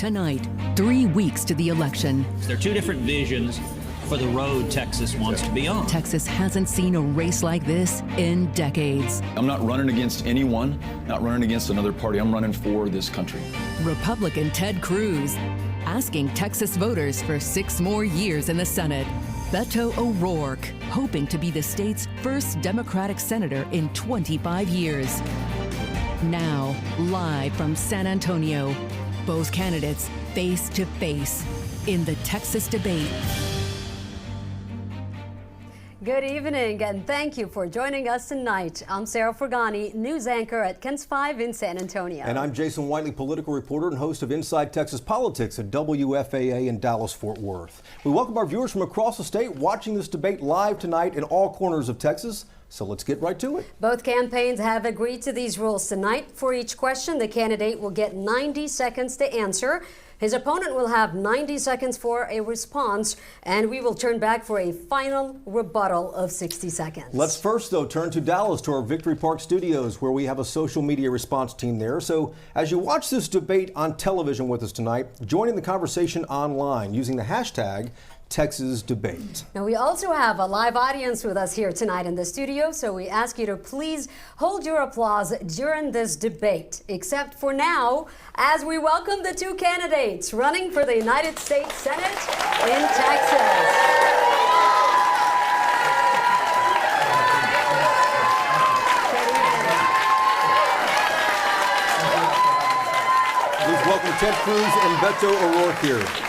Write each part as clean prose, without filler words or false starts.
Tonight, 3 weeks to the election. There are two different visions for the road Texas wants to be on. Texas hasn't seen a race like this in decades. I'm not running against anyone, not running against another party. I'm running for this country. Republican Ted Cruz asking Texas voters for 6 more years in the Senate. Beto O'Rourke hoping to be the state's first Democratic senator in 25 years. Now, live from San Antonio, both candidates face to face in the Texas debate. Good evening, and thank you for joining us tonight. I'm Sarah Fergani, news anchor at KHOU 5 in San Antonio. And I'm Jason Whiteley, political reporter and host of Inside Texas Politics at WFAA in Dallas-Fort Worth. We welcome our viewers from across the state watching this debate live tonight in all corners of Texas. So let's get right to it. Both campaigns have agreed to these rules tonight. For each question, the candidate will get 90 seconds to answer. His opponent will have 90 seconds for a response, and we will turn back for a final rebuttal of 60 seconds. Let's first, though, turn to Dallas, to our Victory Park studios, where we have a social media response team there. So as you watch this debate on television with us tonight, joining the conversation online using the hashtag Texas Debate. Now, we also have a live audience with us here tonight in the studio, so we ask you to please hold your applause during this debate, except for now, as we welcome the two candidates running for the United States Senate in Texas. Please welcome Ted Cruz and Beto O'Rourke here.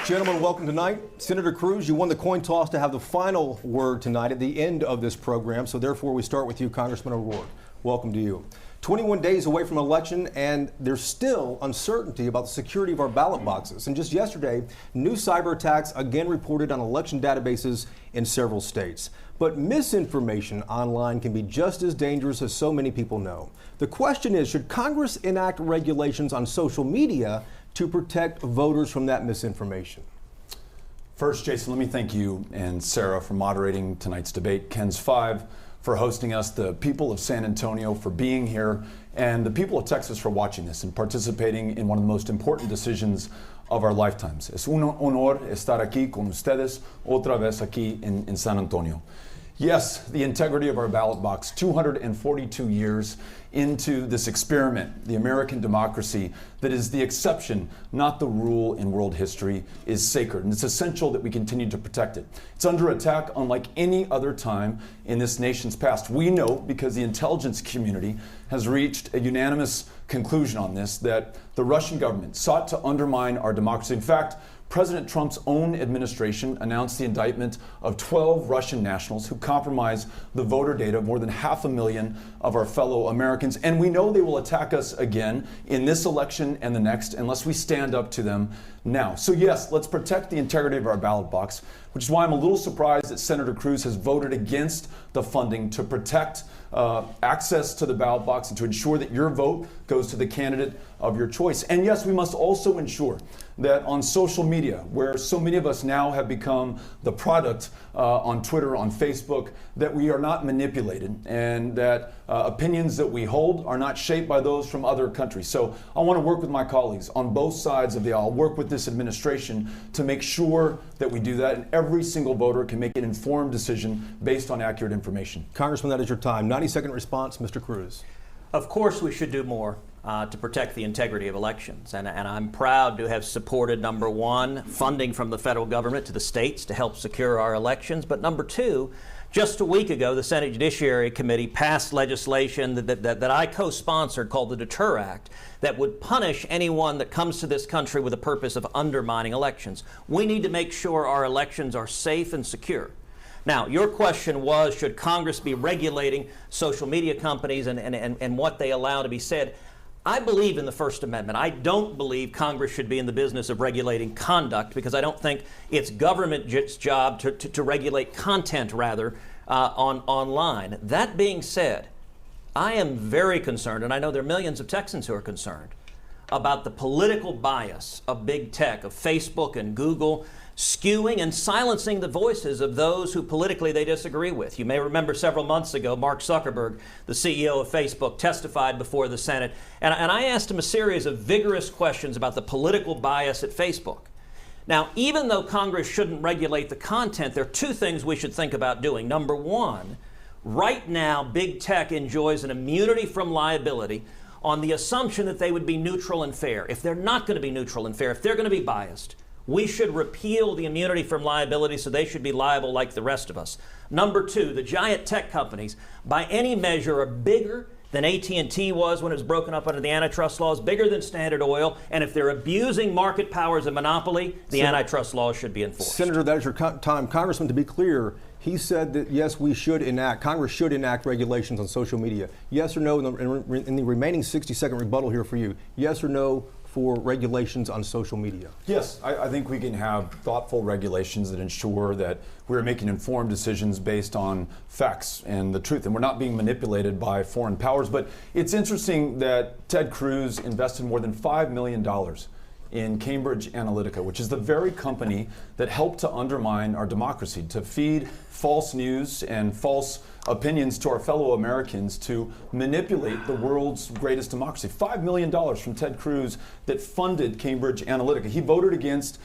Gentlemen, welcome tonight. Senator Cruz, you won the coin toss to have the final word tonight at the end of this program, so therefore we start with you, Congressman O'Rourke. Welcome to you. 21 days away from election, and there's still uncertainty about the security of our ballot boxes. And just yesterday, new cyber attacks again reported on election databases in several states. But misinformation online can be just as dangerous as so many people know. The question is, should Congress enact regulations on social media to protect voters from that misinformation? First, Jason, let me thank you and Sarah for moderating tonight's debate, KHOU 5 for hosting us, the people of San Antonio for being here, and the people of Texas for watching this and participating in one of the most important decisions of our lifetimes. Es un honor estar aquí con ustedes otra vez aquí en San Antonio. Yes, the integrity of our ballot box, 242 years into this experiment, the American democracy that is the exception, not the rule in world history, is sacred. And it's essential that we continue to protect it. It's under attack unlike any other time in this nation's past. We know, because the intelligence community has reached a unanimous conclusion on this, that the Russian government sought to undermine our democracy. In fact, President Trump's own administration announced the indictment of 12 Russian nationals who compromised the voter data of more than 500,000 of our fellow Americans. And we know they will attack us again in this election and the next unless we stand up to them now. So yes, let's protect the integrity of our ballot box, which is why I'm a little surprised that Senator Cruz has voted against the funding to protect access to the ballot box and to ensure that your vote goes to the candidate of your choice. And yes, we must also ensure that on social media, where so many of us now have become the product on Twitter, on Facebook, that we are not manipulated and that opinions that we hold are not shaped by those from other countries. So I want to work with my colleagues on both sides of the aisle, work with this administration to make sure that we do that, and every single voter can make an informed decision based on accurate information. Congressman, that is your time. 90-second response, Mr. Cruz. Of course we should do more to protect the integrity of elections. And I'm proud to have supported, number one, funding from the federal government to the states to help secure our elections. But number two, just a week ago, the Senate Judiciary Committee passed legislation that I co-sponsored called the Deter Act that would punish anyone that comes to this country with the purpose of undermining elections. We need to make sure our elections are safe and secure. Now, your question was, should Congress be regulating social media companies and what they allow to be said? I believe in the First Amendment. I don't believe Congress should be in the business of regulating conduct, because I don't think it's government's job to regulate content, rather, online. That being said, I am very concerned, and I know there are millions of Texans who are concerned, about the political bias of big tech, of Facebook and Google, skewing and silencing the voices of those who politically they disagree with. You may remember several months ago, Mark Zuckerberg, the CEO of Facebook, testified before the Senate, and I asked him a series of vigorous questions about the political bias at Facebook. Now, even though Congress shouldn't regulate the content, there are two things we should think about doing. Number one, right now, big tech enjoys an immunity from liability on the assumption that they would be neutral and fair. If they're not going to be neutral and fair, if they're going to be biased, we should repeal the immunity from liability so they should be liable like the rest of us. Number two, the giant tech companies, by any measure, are bigger than AT&T was when it was broken up under the antitrust laws, bigger than Standard Oil, and if they're abusing market powers of monopoly, the antitrust laws should be enforced. Senator, that is your time. Congressman, to be clear, he said that, yes, Congress should enact regulations on social media. Yes or no, in the remaining 60-second rebuttal here for you, yes or no for regulations on social media? Yes, I think we can have thoughtful regulations that ensure that we're making informed decisions based on facts and the truth, and we're not being manipulated by foreign powers. But it's interesting that Ted Cruz invested more than $5 million in Cambridge Analytica, which is the very company that helped to undermine our democracy, to feed false news and false opinions to our fellow Americans, to manipulate the world's greatest democracy. $5 million from Ted Cruz that funded Cambridge Analytica. He voted against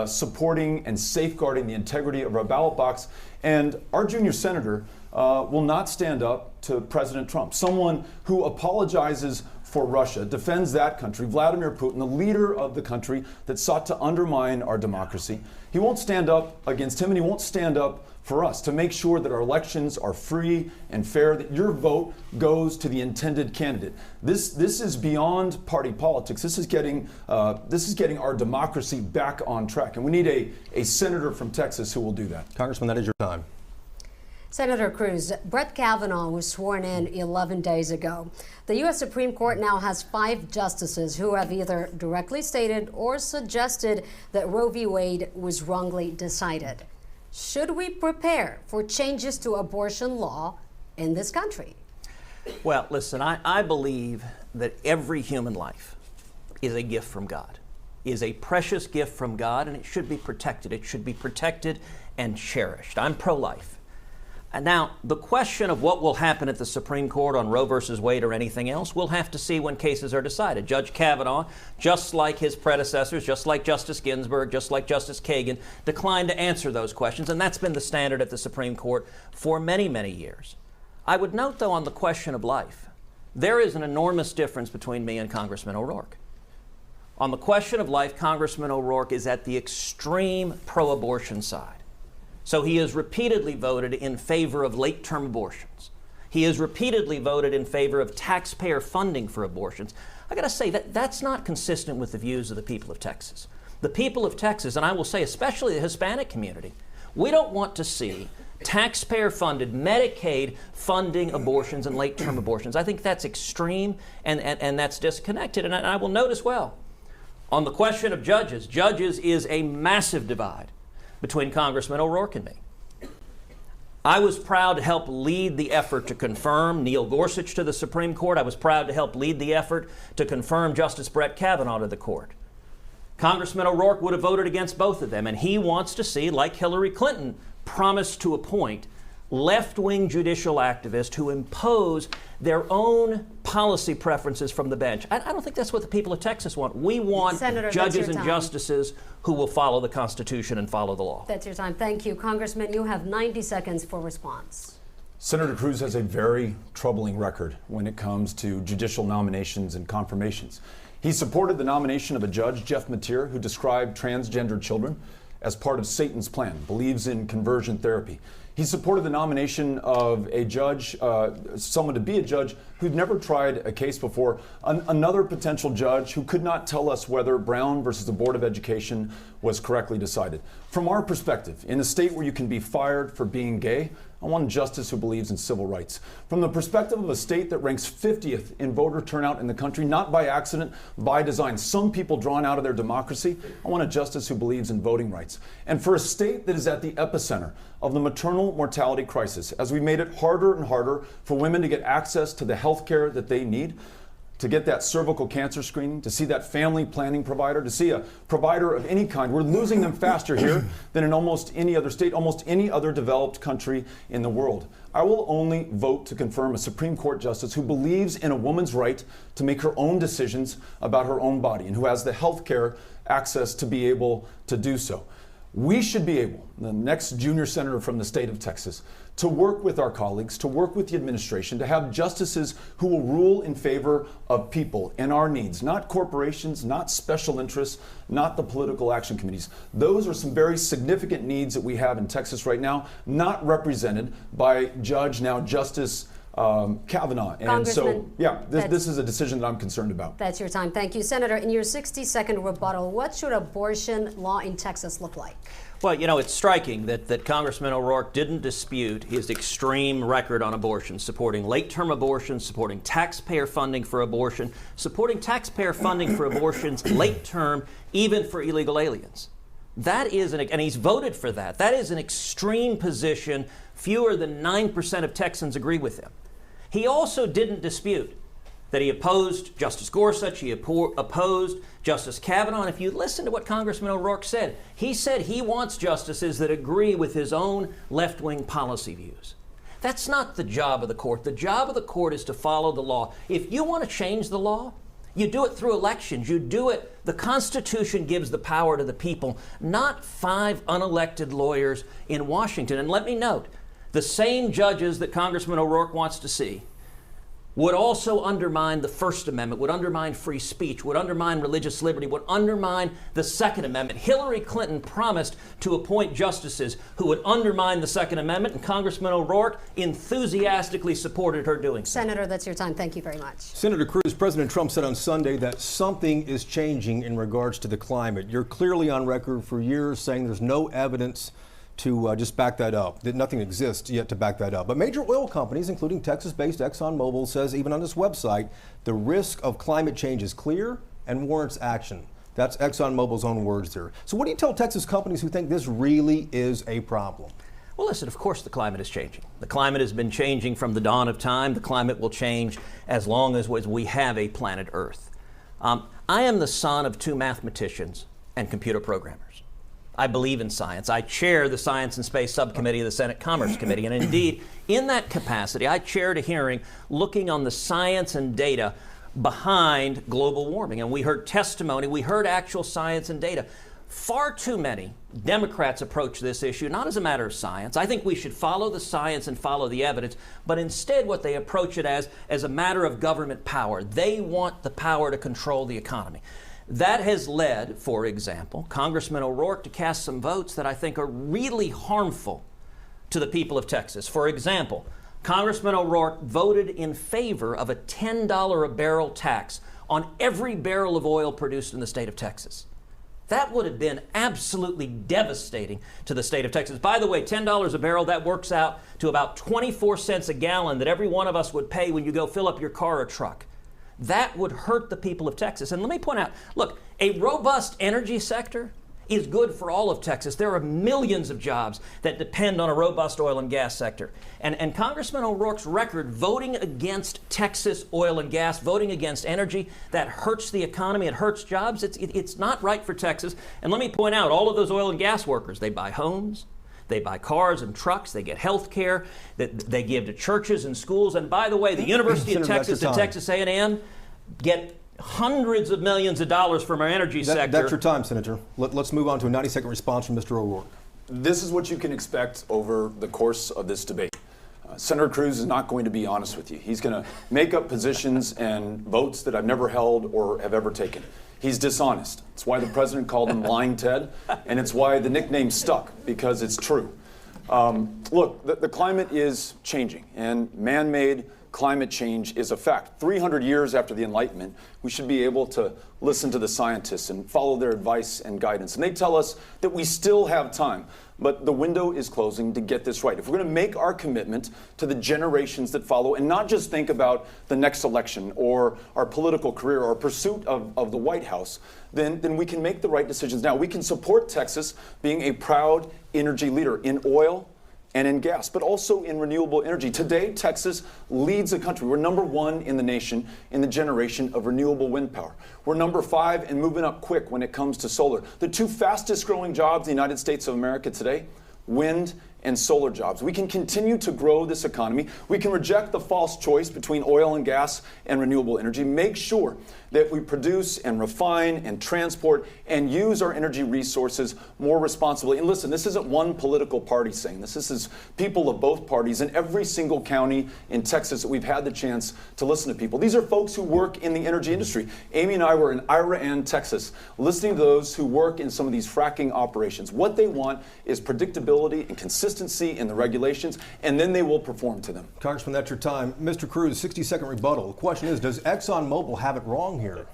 supporting and safeguarding the integrity of our ballot box. And our junior senator will not stand up to President Trump, someone who apologizes for Russia, defends that country, Vladimir Putin, the leader of the country that sought to undermine our democracy. He won't stand up against him, and he won't stand up for us to make sure that our elections are free and fair, that your vote goes to the intended candidate. This is beyond party politics. This is getting our democracy back on track, and we need a senator from Texas who will do that. Congressman, that is your time. Senator Cruz, Brett Kavanaugh was sworn in 11 days ago. The U.S. Supreme Court now has 5 justices who have either directly stated or suggested that Roe v. Wade was wrongly decided. Should we prepare for changes to abortion law in this country? Well, listen, I believe that every human life is a gift from God, is a precious gift from God, and it should be protected. It should be protected and cherished. I'm pro-life. And now, the question of what will happen at the Supreme Court on Roe versus Wade or anything else, we'll have to see when cases are decided. Judge Kavanaugh, just like his predecessors, just like Justice Ginsburg, just like Justice Kagan, declined to answer those questions, and that's been the standard at the Supreme Court for many, many years. I would note, though, on the question of life, there is an enormous difference between me and Congressman O'Rourke. On the question of life, Congressman O'Rourke is at the extreme pro-abortion side. So he has repeatedly voted in favor of late-term abortions. He has repeatedly voted in favor of taxpayer funding for abortions. I got to say that's not consistent with the views of the people of Texas. The people of Texas, and I will say especially the Hispanic community, we don't want to see taxpayer-funded Medicaid funding abortions and late-term abortions. I think that's extreme and that's disconnected. And I will note as well, on the question of judges is a massive divide between Congressman O'Rourke and me. I was proud to help lead the effort to confirm Neil Gorsuch to the Supreme Court. I was proud to help lead the effort to confirm Justice Brett Kavanaugh to the court. Congressman O'Rourke would have voted against both of them, and he wants to see, like Hillary Clinton promised to appoint, left-wing judicial activists who impose their own policy preferences from the bench. I don't think that's what the people of Texas want. We want Senator, judges and justices who will follow the Constitution and follow the law. That's your time. Thank you. Congressman, you have 90 seconds for response. Senator Cruz has a very troubling record when it comes to judicial nominations and confirmations. He supported the nomination of a judge, Jeff Mateer, who described transgender children as part of Satan's plan, believes in conversion therapy. He supported the nomination of a judge, someone to be a judge who'd never tried a case before, another potential judge who could not tell us whether Brown versus the Board of Education was correctly decided. From our perspective, in a state where you can be fired for being gay, I want a justice who believes in civil rights. From the perspective of a state that ranks 50th in voter turnout in the country, not by accident, by design, some people drawn out of their democracy, I want a justice who believes in voting rights. And for a state that is at the epicenter of the maternal mortality crisis, as we made it harder and harder for women to get access to the health care that they need, to get that cervical cancer screening, to see that family planning provider, to see a provider of any kind. We're losing them faster here than in almost any other state, almost any other developed country in the world. I will only vote to confirm a Supreme Court justice who believes in a woman's right to make her own decisions about her own body and who has the health care access to be able to do so. We should be able, the next junior senator from the state of Texas, to work with our colleagues, to work with the administration, to have justices who will rule in favor of people and our needs, not corporations, not special interests, not the political action committees. Those are some very significant needs that we have in Texas right now, not represented by now Justice Kavanaugh. And so, yeah, this is a decision that I'm concerned about. That's your time. Thank you. Senator, in your 60-second rebuttal, what should abortion law in Texas look like? Well, you know, it's striking that Congressman O'Rourke didn't dispute his extreme record on abortion, supporting late-term abortion, supporting taxpayer funding for abortion, supporting taxpayer funding for abortions late-term, even for illegal aliens. That is, and he's voted for that. That is an extreme position. Fewer than 9% of Texans agree with him. He also didn't dispute that he opposed Justice Gorsuch, he opposed Justice Kavanaugh, and if you listen to what Congressman O'Rourke said he wants justices that agree with his own left-wing policy views. That's not the job of the court. The job of the court is to follow the law. If you want to change the law, you do it through elections. You do it. The Constitution gives the power to the people, not 5 unelected lawyers in Washington. And let me note, the same judges that Congressman O'Rourke wants to see would also undermine the First Amendment, would undermine free speech, would undermine religious liberty, would undermine the Second Amendment. Hillary Clinton promised to appoint justices who would undermine the Second Amendment, and Congressman O'Rourke enthusiastically supported her doing so. Senator, that's your time. Thank you very much. Senator Cruz, President Trump said on Sunday that something is changing in regards to the climate. You're clearly on record for years saying there's no evidence to just back that up, that nothing exists yet to back that up. But major oil companies, including Texas-based ExxonMobil, says even on this website, the risk of climate change is clear and warrants action. That's ExxonMobil's own words there. So what do you tell Texas companies who think this really is a problem? Well, listen, of course the climate is changing. The climate has been changing from the dawn of time. The climate will change as long as we have a planet Earth. I am the son of 2 mathematicians and computer programmers. I believe in science. I chair the Science and Space Subcommittee of the Senate Commerce Committee. And indeed, in that capacity, I chaired a hearing looking on the science and data behind global warming. And we heard testimony, we heard actual science and data. Far too many Democrats approach this issue not as a matter of science. I think we should follow the science and follow the evidence, but instead what they approach it as a matter of government power. They want the power to control the economy. That has led, for example, Congressman O'Rourke to cast some votes that I think are really harmful to the people of Texas. For example, Congressman O'Rourke voted in favor of a $10 a barrel tax on every barrel of oil produced in the state of Texas. That would have been absolutely devastating to the state of Texas. By the way, $10 a barrel, that works out to about 24 cents a gallon that every one of us would pay when you go fill up your car or truck. That would hurt the people of Texas. And let me point out, look, a robust energy sector is good for all of Texas. There are millions of jobs that depend on a robust oil and gas sector. And Congressman O'Rourke's record voting against Texas oil and gas, voting against energy, that hurts the economy, it hurts jobs. It's not right for Texas. And let me point out, all of those oil and gas workers, they buy homes, they buy cars and trucks, they get health care, they give to churches and schools. And by the way, the University of Texas and Texas A&M get hundreds of millions of dollars from our energy sector. That's your time, Senator. Let's move on to a 90-second response from Mr. O'Rourke. This is what you can expect over the course of this debate. Senator Cruz is not going to be honest with you. He's going to make up positions and votes that I've never held or have ever taken. He's dishonest. It's why the president called him Lying Ted, and it's why the nickname stuck, because it's true. Look, the climate is changing, and man-made climate change is a fact. 300 years after the Enlightenment, we should be able to listen to the scientists and follow their advice and guidance. And they tell us that we still have time, but the window is closing to get this right. If we're going to make our commitment to the generations that follow and not just think about the next election or our political career or pursuit of the White House, then we can make the right decisions now. We can support Texas being a proud energy leader in oil and in gas, but also in renewable energy. Today, Texas leads the country. We're number 1 in the nation in the generation of renewable wind power. We're number 5 and moving up quick when it comes to solar. The 2 fastest growing jobs in the United States of America today, wind and solar jobs. We can continue to grow this economy. We can reject the false choice between oil and gas and renewable energy. Make sure that we produce and refine and transport and use our energy resources more responsibly. And listen, this isn't one political party saying this. This is people of both parties in every single county in Texas that we've had the chance to listen to people. These are folks who work in the energy industry. Amy and I were in Ira, Texas, listening to those who work in some of these fracking operations. What they want is predictability and consistency in the regulations, and then they will perform to them. Congressman, that's your time. Mr. Cruz, 60-second rebuttal. The question is, does ExxonMobil have it wrong here?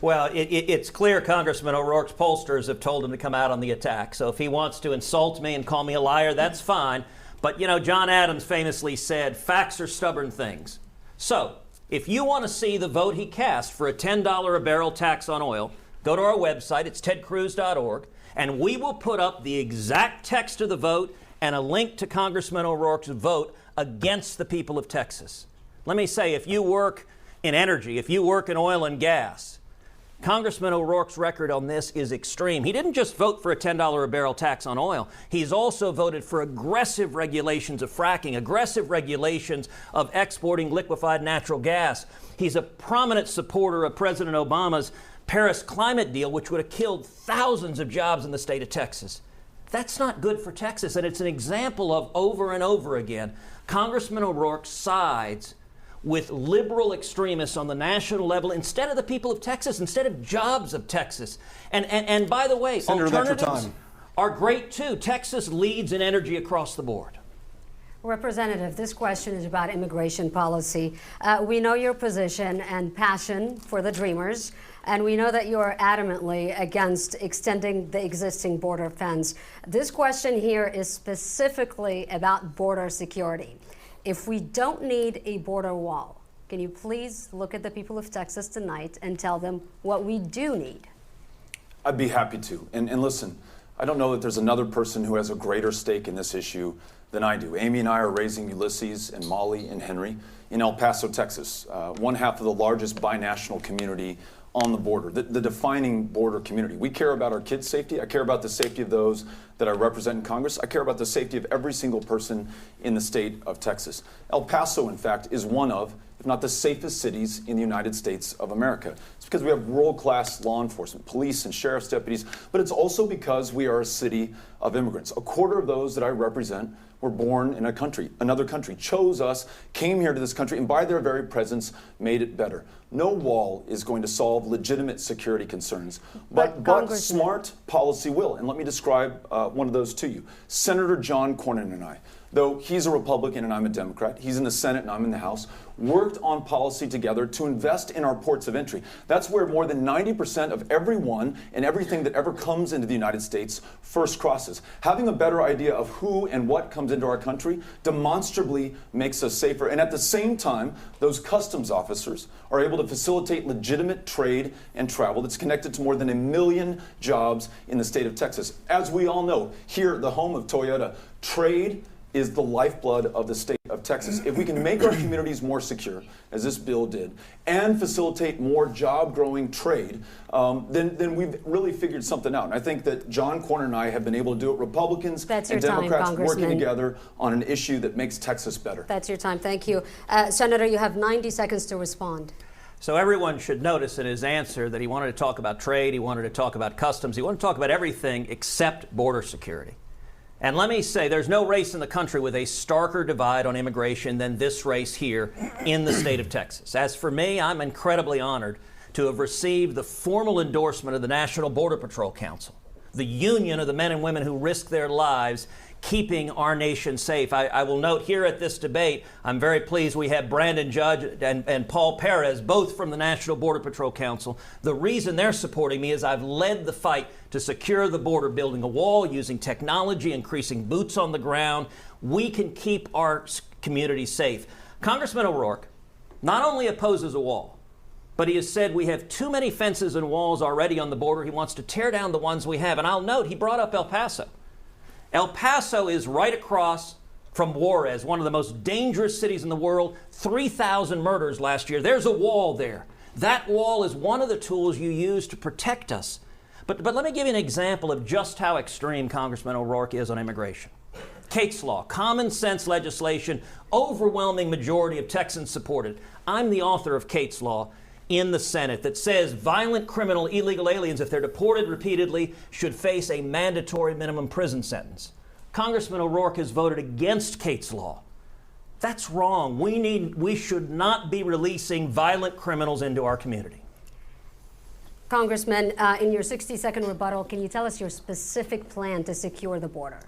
Well, it's clear Congressman O'Rourke's pollsters have told him to come out on the attack. So if he wants to insult me and call me a liar, that's fine. But, you know, John Adams famously said, facts are stubborn things. So if you want to see the vote he cast for a $10 a barrel tax on oil, go to our website. It's tedcruz.org. And we will put up the exact text of the vote and a link to Congressman O'Rourke's vote against the people of Texas. Let me say, if you work in energy, if you work in oil and gas, Congressman O'Rourke's record on this is extreme. He didn't just vote for a $10 a barrel tax on oil. He's also voted for aggressive regulations of fracking, aggressive regulations of exporting liquefied natural gas. He's a prominent supporter of President Obama's Paris climate deal, which would have killed thousands of jobs in the state of Texas. That's not good for Texas, and it's an example of, over and over again, Congressman O'Rourke sides with liberal extremists on the national level instead of the people of Texas, instead of jobs of Texas. And by the way, Senator, alternatives are great too. Texas leads in energy across the board. Representative, this question is about immigration policy. We know your position and passion for the Dreamers, and we know that you are adamantly against extending the existing border fence. This question here is specifically about border security. If we don't need a border wall, can you please look at the people of Texas tonight and tell them what we do need? I'd be happy to. And listen, I don't know that there's another person who has a greater stake in this issue than I do. Amy and I are raising Ulysses and Molly and Henry in El Paso, Texas, one half of the largest binational community on the border, the defining border community. We care about our kids' safety. I care about the safety of those that I represent in Congress. I care about the safety of every single person in the state of Texas. El Paso, in fact, is one of, if not the safest cities in the United States of America. It's because we have world-class law enforcement, police and sheriff's deputies, but it's also because we are a city of immigrants. A quarter of those that I represent were born in another country, chose us, came here to this country, and by their very presence made it better. No wall is going to solve legitimate security concerns, but smart policy will. And let me describe one of those to you. Senator John Cornyn and I, though he's a Republican and I'm a Democrat, he's in the Senate and I'm in the House, worked on policy together to invest in our ports of entry. That's where more than 90% of everyone and everything that ever comes into the United States first crosses. Having a better idea of who and what comes into our country demonstrably makes us safer. And at the same time, those customs officers are able to facilitate legitimate trade and travel that's connected to more than 1 million jobs in the state of Texas. As we all know, here, the home of Toyota, trade is the lifeblood of the state of Texas. If we can make our communities more secure, as this bill did, and facilitate more job-growing trade, then we've really figured something out. And I think that John Cornyn and I have been able to do it. Republicans and Democrats working together on an issue that makes Texas better. That's your time. Thank you. Senator, you have 90 seconds to respond. So everyone should notice in his answer that he wanted to talk about trade, he wanted to talk about customs, he wanted to talk about everything except border security. And let me say, there's no race in the country with a starker divide on immigration than this race here in the state of Texas. As for me, I'm incredibly honored to have received the formal endorsement of the National Border Patrol Council, the union of the men and women who risk their lives keeping our nation safe. I will note here at this debate, I'm very pleased we have Brandon Judge and Paul Perez, both from the National Border Patrol Council. The reason they're supporting me is I've led the fight to secure the border, building a wall, using technology, increasing boots on the ground. We can keep our communities safe. Congressman O'Rourke not only opposes a wall, but he has said we have too many fences and walls already on the border. He wants to tear down the ones we have. And I'll note, he brought up El Paso. El Paso is right across from Juarez, one of the most dangerous cities in the world, 3,000 murders last year. There's a wall there. That wall is one of the tools you use to protect us. But let me give you an example of just how extreme Congressman O'Rourke is on immigration. KHOU law, common sense legislation, overwhelming majority of Texans supported. I'm the author of KHOU law in the Senate that says violent criminal illegal aliens, if they're deported repeatedly, should face a mandatory minimum prison sentence. Congressman O'Rourke has voted against KHOU law. That's wrong. We should not be releasing violent criminals into our community. Congressman, in your 60-second rebuttal, can you tell us your specific plan to secure the border?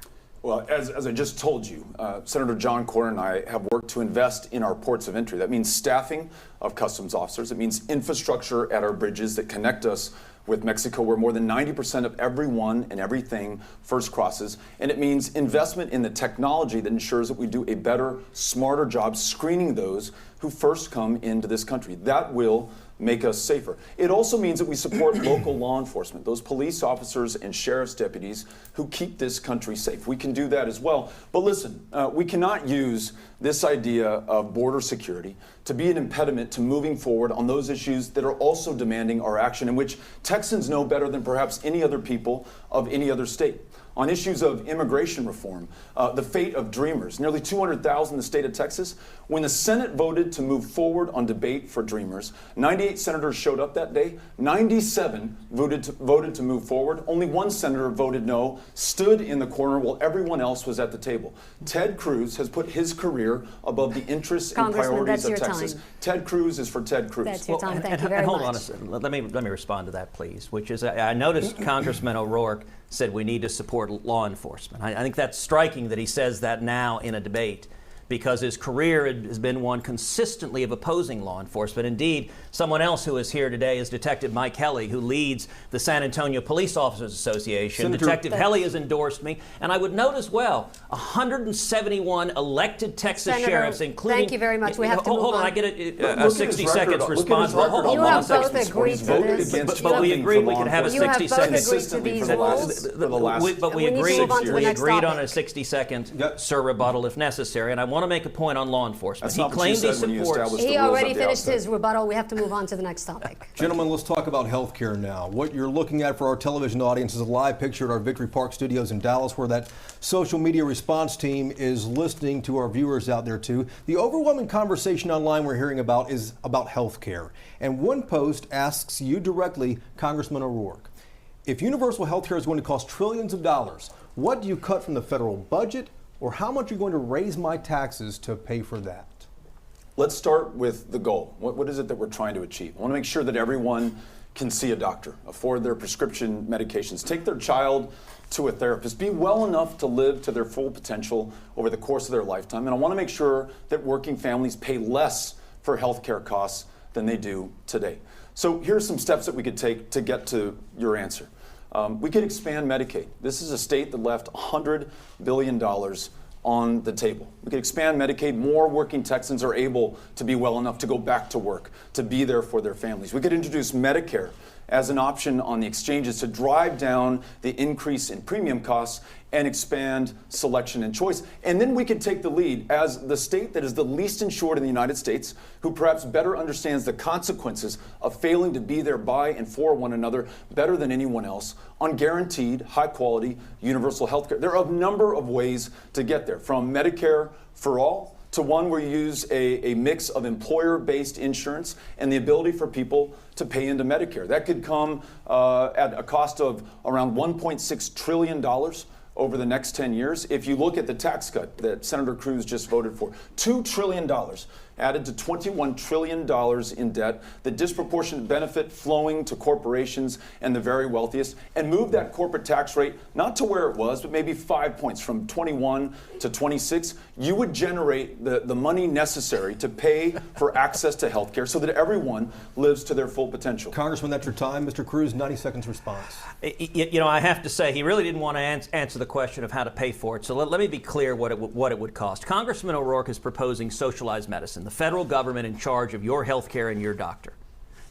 Well, as I just told you, Senator John Cornyn and I have worked to invest in our ports of entry. That means staffing of customs officers. It means infrastructure at our bridges that connect us with Mexico, where more than 90% of everyone and everything first crosses. And it means investment in the technology that ensures that we do a better, smarter job screening those who first come into this country. That will make us safer. It also means that we support local law enforcement, those police officers and sheriff's deputies who keep this country safe. We can do that as well. But listen, we cannot use this idea of border security to be an impediment to moving forward on those issues that are also demanding our action, in which Texans know better than perhaps any other people of any other state. On issues of immigration reform, the fate of Dreamers, nearly 200,000 in the state of Texas. When the Senate voted to move forward on debate for Dreamers, 98 senators showed up that day. 97 voted to move forward. Only one senator voted no, stood in the corner while everyone else was at the table. Ted Cruz has put his career above the interests and priorities of Texas. Time. Ted Cruz is for Ted Cruz. That's your time. Thank you very hold much. on a second. Let me respond to that, please. Which is, I noticed Congressman O'Rourke said we need to support law enforcement. I think that's striking that he says that now in a debate, because his career has been one consistently of opposing law enforcement. Indeed, someone else who is here today is Detective Mike Helly, who leads the San Antonio Police Officers Association. Senator, Detective Helly has endorsed me. And I would note as well, 171 elected Texas Senator, sheriffs, including... thank you very much. We have to move hold on. on. I get a 60 seconds response. Hold on. You have both agreed to this. But we agreed we could have a 60 seconds. You have both agreed to these rules. But we agreed on a 60-second rebuttal if necessary. And I want to make a point on law enforcement. He claimed he supports. He already finished his rebuttal. We have to move on to the next topic. Gentlemen, let's talk about health care now. What you're looking at for our television audience is a live picture at our Victory Park studios in Dallas, where that social media response team is listening to our viewers out there too. The overwhelming conversation online we're hearing about is about health care. And one post asks you directly, Congressman O'Rourke, if universal health care is going to cost trillions of dollars, what do you cut from the federal budget, or how much are you going to raise my taxes to pay for that? Let's start with the goal. What is it that we're trying to achieve? I want to make sure that everyone can see a doctor, afford their prescription medications, take their child to a therapist, be well enough to live to their full potential over the course of their lifetime. And I want to make sure that working families pay less for health care costs than they do today. So here's some steps that we could take to get to your answer. We could expand Medicaid. This is a state that left $100 billion on the table. We could expand Medicaid. More working Texans are able to be well enough to go back to work, to be there for their families. We could introduce Medicare as an option on the exchanges to drive down the increase in premium costs and expand selection and choice. And then we could take the lead as the state that is the least insured in the United States, who perhaps better understands the consequences of failing to be there by and for one another better than anyone else on guaranteed, high-quality, universal health care. There are a number of ways to get there, from Medicare for all to one where you use a mix of employer-based insurance and the ability for people to pay into Medicare. That could come at a cost of around $1.6 trillion over the next 10 years. If you look at the tax cut that Senator Cruz just voted for, $2 trillion added to $21 trillion in debt, the disproportionate benefit flowing to corporations and the very wealthiest, and move that corporate tax rate not to where it was, but maybe 5 points, from 21 to 26, you would generate the money necessary to pay for access to health care so that everyone lives to their full potential. Congressman, that's your time. Mr. Cruz, 90 seconds response. You know, I have to say, he really didn't want to answer the question of how to pay for it. So let me be clear what it would cost. Congressman O'Rourke is proposing socialized medicine, the federal government in charge of your health care and your doctor.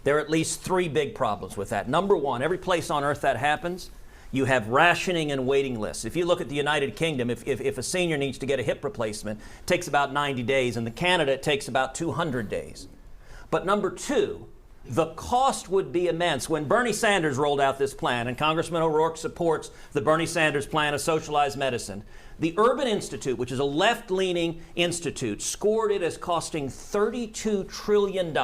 There are at least 3 big problems with that. Number one, every place on earth that happens, You have rationing and waiting lists. If you look at the United Kingdom, if a senior needs to get a hip replacement, it takes about 90 days. In Canada, it takes about 200 days. But number two, the cost would be immense. When Bernie Sanders rolled out this plan, and Congressman O'Rourke supports the Bernie Sanders plan of socialized medicine, the Urban Institute, which is a left-leaning institute, scored it as costing $32 trillion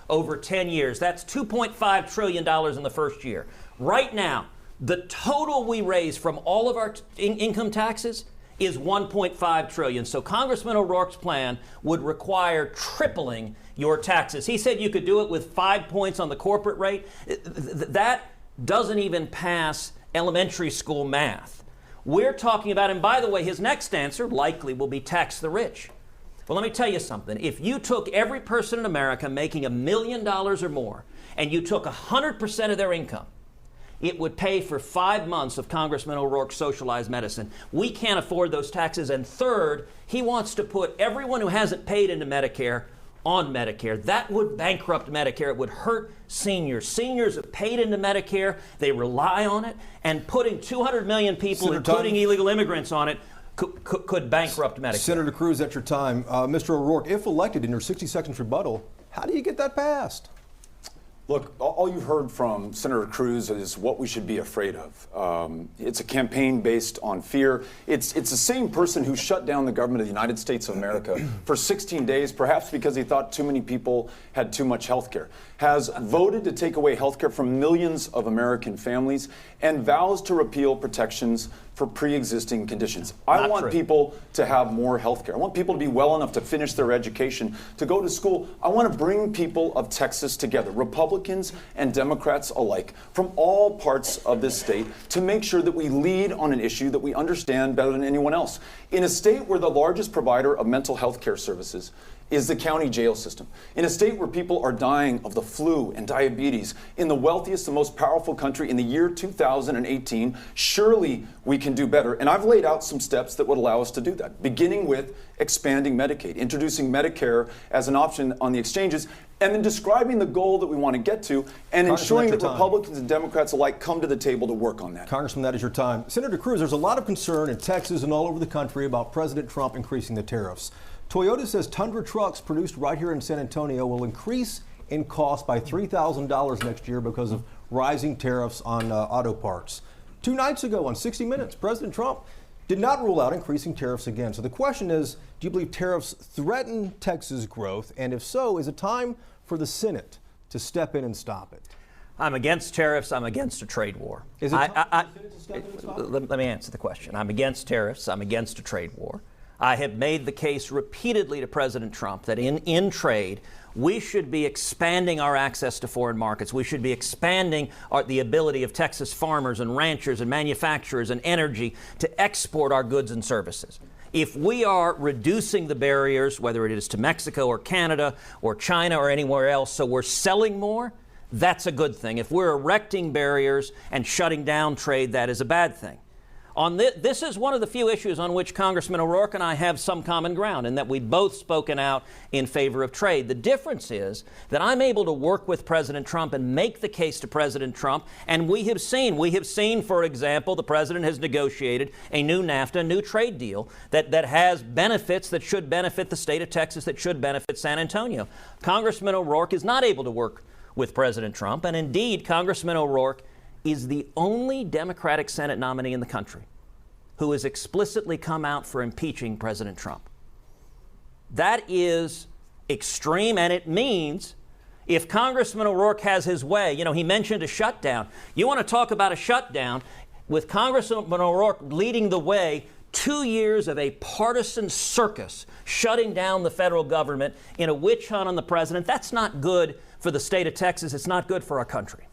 over 10 years. That's $2.5 trillion in the first year. Right now, the total we raise from all of our income taxes is $1.5 trillion. So Congressman O'Rourke's plan would require tripling your taxes. He said you could do it with 5 points on the corporate rate. That doesn't even pass elementary school math. We're talking about, and by the way, his next answer likely will be tax the rich. Well, let me tell you something. If you took every person in America making $1 million or more, and you took 100% of their income, it would pay for 5 months of Congressman O'Rourke's socialized medicine. We can't afford those taxes. And third, he wants to put everyone who hasn't paid into Medicare on Medicare. That would bankrupt Medicare. It would hurt seniors. Seniors have paid into Medicare. They rely on it. And putting 200 million people, including illegal immigrants, on it could bankrupt Medicare. Senator Cruz, that's your time. Mr. O'Rourke, if elected in your 60 seconds rebuttal, how do you get that passed? Look, all you've heard from Senator Cruz is what we should be afraid of. It's a campaign based on fear. It's the same person who shut down the government of the United States of America for 16 days, perhaps because he thought too many people had too much health care, has voted to take away health care from millions of American families, and vows to repeal protections for pre-existing conditions. I want people to have more health care. I want people to be well enough to finish their education, to go to school. I want to bring people of Texas together, Republicans and Democrats alike, from all parts of this state, to make sure that we lead on an issue that we understand better than anyone else. In a state where the largest provider of mental health care services is the county jail system, in a state where people are dying of the flu and diabetes, in the wealthiest and most powerful country in the year 2018, surely we can do better. And I've laid out some steps that would allow us to do that, beginning with expanding Medicaid, introducing Medicare as an option on the exchanges, and then describing the goal that we want to get to, and ensuring that Republicans and Democrats alike come to the table to work on that. Congressman, that is your time. Senator Cruz, there's a lot of concern in Texas and all over the country about President Trump increasing the tariffs. Toyota says Tundra trucks produced right here in San Antonio will increase in cost by $3,000 next year because of rising tariffs on auto parts. 2 nights ago on 60 Minutes, President Trump did not rule out increasing tariffs again. So the question is, do you believe tariffs threaten Texas growth? And if so, is it time for the Senate to step in and stop it? I'm against tariffs. I'm against a trade war. Is it time for the Senate to step in and stop it? Let me answer the question. I'm against tariffs. I'm against a trade war. I have made the case repeatedly to President Trump that in trade, we should be expanding our access to foreign markets. We should be expanding the ability of Texas farmers and ranchers and manufacturers and energy to export our goods and services. If we are reducing the barriers, whether it is to Mexico or Canada or China or anywhere else, so we're selling more, that's a good thing. If we're erecting barriers and shutting down trade, that is a bad thing. This is one of the few issues on which Congressman O'Rourke and I have some common ground, in that we've both spoken out in favor of trade. The difference is that I'm able to work with President Trump and make the case to President Trump, and we have seen, for example, the President has negotiated a new NAFTA, new trade deal that has benefits that should benefit the state of Texas, that should benefit San Antonio. Congressman O'Rourke is not able to work with President Trump, and indeed, Congressman O'Rourke is the only Democratic Senate nominee in the country who has explicitly come out for impeaching President Trump. That is extreme, and it means if Congressman O'Rourke has his way, he mentioned a shutdown. You want to talk about a shutdown, with Congressman O'Rourke leading the way, 2 years of a partisan circus shutting down the federal government in a witch hunt on the president. That's not good for the state of Texas. It's not good for our country.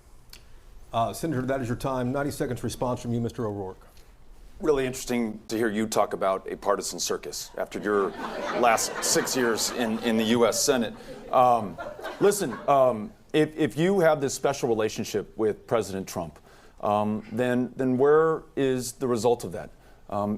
Senator, that is your time. 90 seconds response from you, Mr. O'Rourke. Really interesting to hear you talk about a partisan circus after your last 6 years in the U.S. Senate. Listen, if you have this special relationship with President Trump, then where is the result of that?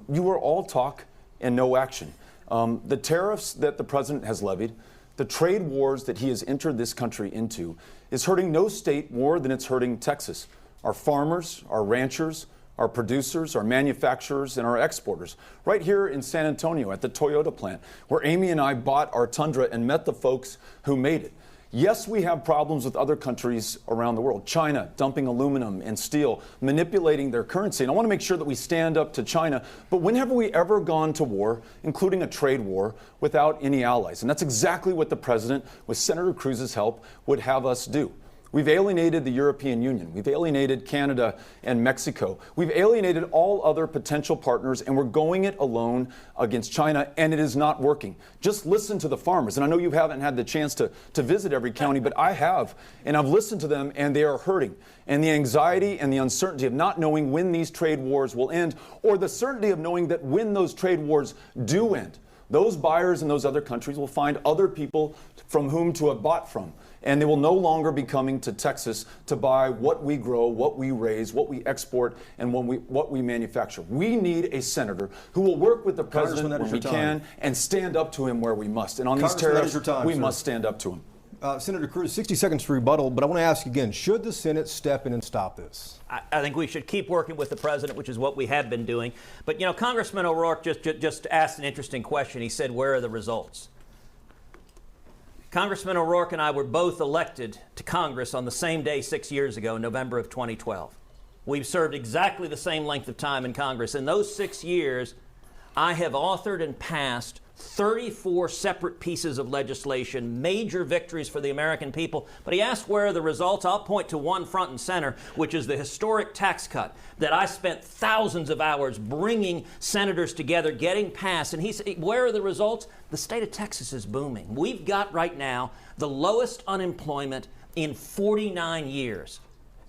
You are all talk and no action. The tariffs that the president has levied, the trade wars that he has entered this country into, is hurting no state more than it's hurting Texas. Our farmers, our ranchers, our producers, our manufacturers, and our exporters. Right here in San Antonio at the Toyota plant, where Amy and I bought our Tundra and met the folks who made it. Yes, we have problems with other countries around the world. China dumping aluminum and steel, manipulating their currency. And I want to make sure that we stand up to China. But when have we ever gone to war, including a trade war, without any allies? And that's exactly what the president, with Senator Cruz's help, would have us do. We've alienated the European Union. We've alienated Canada and Mexico. We've alienated all other potential partners, and we're going it alone against China, and it is not working. Just listen to the farmers. And I know you haven't had the chance to visit every county, but I have, and I've listened to them, and they are hurting. And the anxiety and the uncertainty of not knowing when these trade wars will end, or the certainty of knowing that when those trade wars do end, those buyers in those other countries will find other people from whom to have bought from. And they will no longer be coming to Texas to buy what we grow, what we raise, what we export, and what we manufacture. We need a senator who will work with the president when we can and stand up to him where we must. And on these tariffs, we must stand up to him. Senator Cruz, 60 seconds to rebuttal, but I want to ask you again, should the Senate step in and stop this? I think we should keep working with the president, which is what we have been doing. But, you know, Congressman O'Rourke just asked an interesting question. He said, where are the results? Congressman O'Rourke and I were both elected to Congress on the same day 6 years ago, November of 2012. We've served exactly the same length of time in Congress. In those 6 years, I have authored and passed 34 separate pieces of legislation, major victories for the American people. But he asked where are the results. I'll point to one front and center, which is the historic tax cut that I spent thousands of hours bringing senators together, getting passed. And he said, where are the results? The state of Texas is booming. We've got right now the lowest unemployment in 49 years.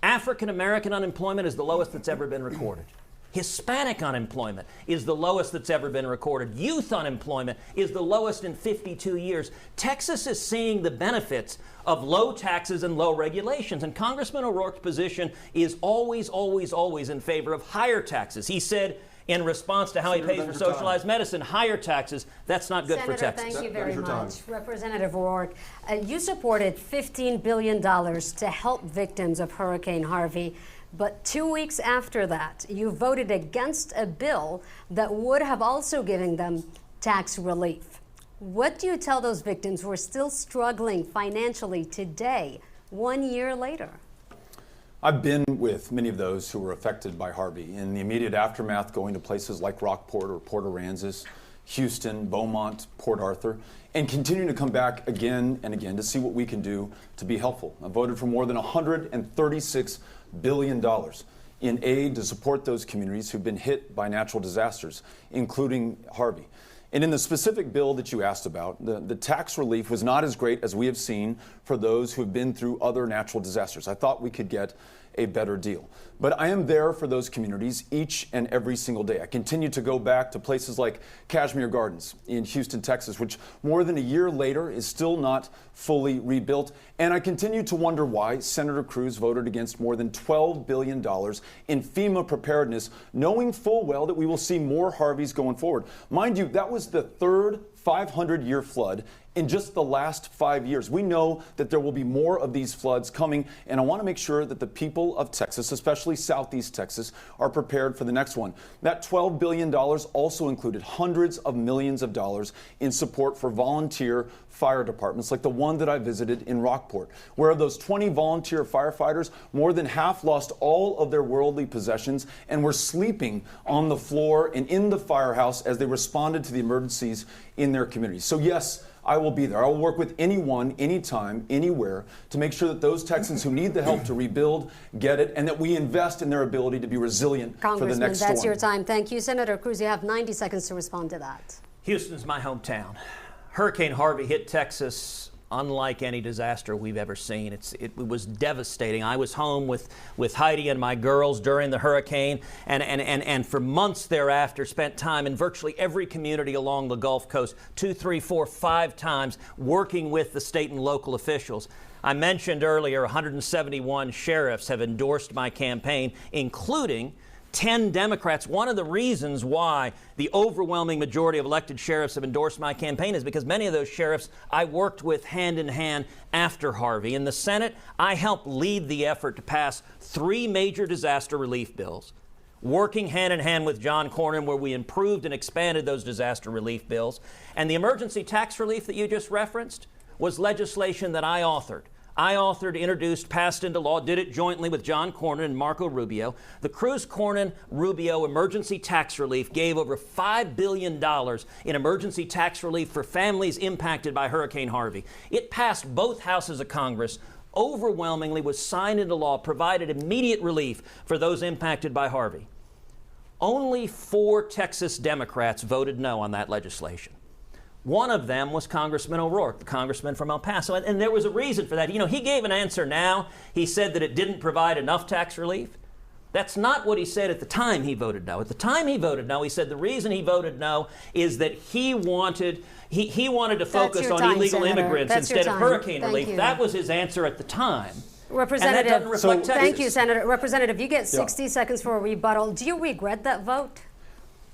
African American unemployment is the lowest that's ever been recorded. Hispanic unemployment is the lowest that's ever been recorded. Youth unemployment is the lowest in 52 years. Texas is seeing the benefits of low taxes and low regulations. And Congressman O'Rourke's position is always, always, always in favor of higher taxes. He said in response to how he pays for socialized medicine, higher taxes, that's not good for Texas. Thank you very much. Representative O'Rourke, you supported $15 billion to help victims of Hurricane Harvey. But 2 weeks after that, you voted against a bill that would have also given them tax relief. What do you tell those victims who are still struggling financially today, 1 year later? I've been with many of those who were affected by Harvey in the immediate aftermath, going to places like Rockport or Port Aransas, Houston, Beaumont, Port Arthur, and continuing to come back again and again to see what we can do to be helpful. I voted for more than $136 billion in aid to support those communities who've been hit by natural disasters, including Harvey. And in the specific bill that you asked about, the tax relief was not as great as we have seen for those who have been through other natural disasters. I thought we could get a better deal. But I am there for those communities each and every single day. I continue to go back to places like Kashmir Gardens in Houston, Texas, which more than a year later is still not fully rebuilt. And I continue to wonder why Senator Cruz voted against more than $12 billion in FEMA preparedness, knowing full well that we will see more Harveys going forward. Mind you, that was the third 500-year flood in just the last 5 years. We know that there will be more of these floods coming, and I want to make sure that the people of Texas, especially Southeast Texas, are prepared for the next one. That $12 billion also included hundreds of millions of dollars in support for volunteer fire departments like the one that I visited in Rockport, where of those 20 volunteer firefighters, more than half lost all of their worldly possessions and were sleeping on the floor and in the firehouse as they responded to the emergencies in their communities. So yes, I will be there. I will work with anyone, anytime, anywhere to make sure that those Texans who need the help to rebuild get it, and that we invest in their ability to be resilient for the next storm. That's your time. Thank you. Senator Cruz, you have 90 seconds to respond to that. Houston's my hometown. Hurricane Harvey hit Texas unlike any disaster we've ever seen. It was devastating. I was home with Heidi and my girls during the hurricane, and for months thereafter spent time in virtually every community along the Gulf Coast, 2, 3, 4, 5 times, working with the state and local officials. I mentioned earlier 171 sheriffs have endorsed my campaign, including 10 Democrats. One of the reasons why the overwhelming majority of elected sheriffs have endorsed my campaign is because many of those sheriffs I worked with hand in hand after Harvey. In the Senate, I helped lead the effort to pass 3 major disaster relief bills, working hand in hand with John Cornyn, where we improved and expanded those disaster relief bills. And the emergency tax relief that you just referenced was legislation that I authored. I authored, introduced, passed into law, did it jointly with John Cornyn and Marco Rubio. The Cruz-Cornyn-Rubio emergency tax relief gave over $5 billion in emergency tax relief for families impacted by Hurricane Harvey. It passed both houses of Congress, overwhelmingly was signed into law, provided immediate relief for those impacted by Harvey. Only 4 Texas Democrats voted no on that legislation. One of them was Congressman O'Rourke, the congressman from El Paso, and there was a reason for that. You know, he gave an answer now. He said that it didn't provide enough tax relief. That's not what he said at the time he voted no. At the time he voted no, he said the reason he voted no is that he wanted to focus on illegal immigrants instead of hurricane relief. That was his answer at the time. Representative, Texas. Thank you, Senator. Representative, you get 60 seconds for a rebuttal. Do you regret that vote?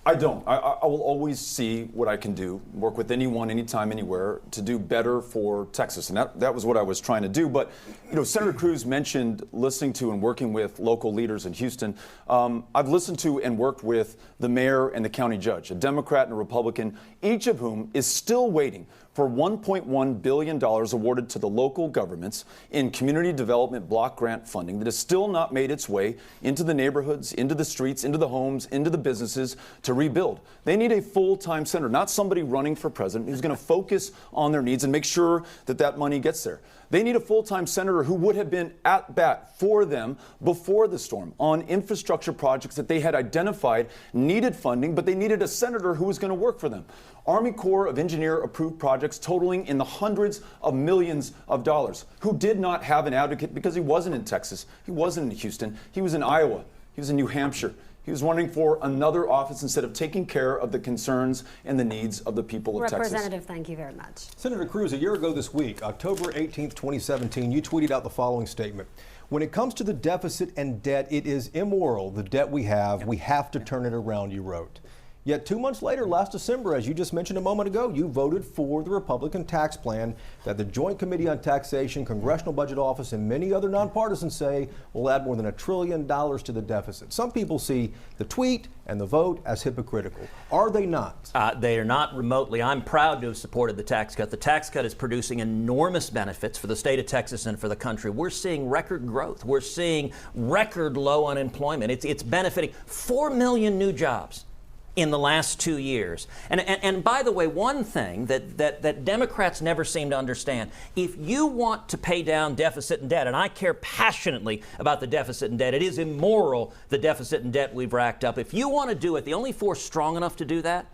I don't. I will always see what I can do, work with anyone, anytime, anywhere, to do better for Texas. And that was what I was trying to do. But, you know, Senator Cruz mentioned listening to and working with local leaders in Houston. I've listened to and worked with the mayor and the county judge, a Democrat and a Republican, each of whom is still waiting for $1.1 billion awarded to the local governments in community development block grant funding that has still not made its way into the neighborhoods, into the streets, into the homes, into the businesses to rebuild. They need a full-time senator, not somebody running for president who's going to focus on their needs and make sure that that money gets there. They need a full-time senator who would have been at bat for them before the storm on infrastructure projects that they had identified needed funding, but they needed a senator who was going to work for them. Army Corps of Engineer approved projects totaling in the hundreds of millions of dollars, who did not have an advocate because he wasn't in Texas, he wasn't in Houston, he was in Iowa, he was in New Hampshire. He was running for another office instead of taking care of the concerns and the needs of the people of Texas. Representative, thank you very much. Senator Cruz, a year ago this week, October 18th, 2017, you tweeted out the following statement. When it comes to the deficit and debt, it is immoral. The debt we have to turn it around, you wrote. Yet 2 months later, last December, as you just mentioned a moment ago, you voted for the Republican tax plan that the Joint Committee on Taxation, Congressional Budget Office, and many other nonpartisans say will add more than $1 trillion to the deficit. Some people see the tweet and the vote as hypocritical. Are they not? They are not remotely. I'm proud to have supported the tax cut. The tax cut is producing enormous benefits for the state of Texas and for the country. We're seeing record growth. We're seeing record low unemployment. It's benefiting 4 million new jobs in the last 2 years. And by the way, one thing that Democrats never seem to understand, if you want to pay down deficit and debt, and I care passionately about the deficit and debt, it is immoral, the deficit and debt we've racked up. If you want to do it, the only force strong enough to do that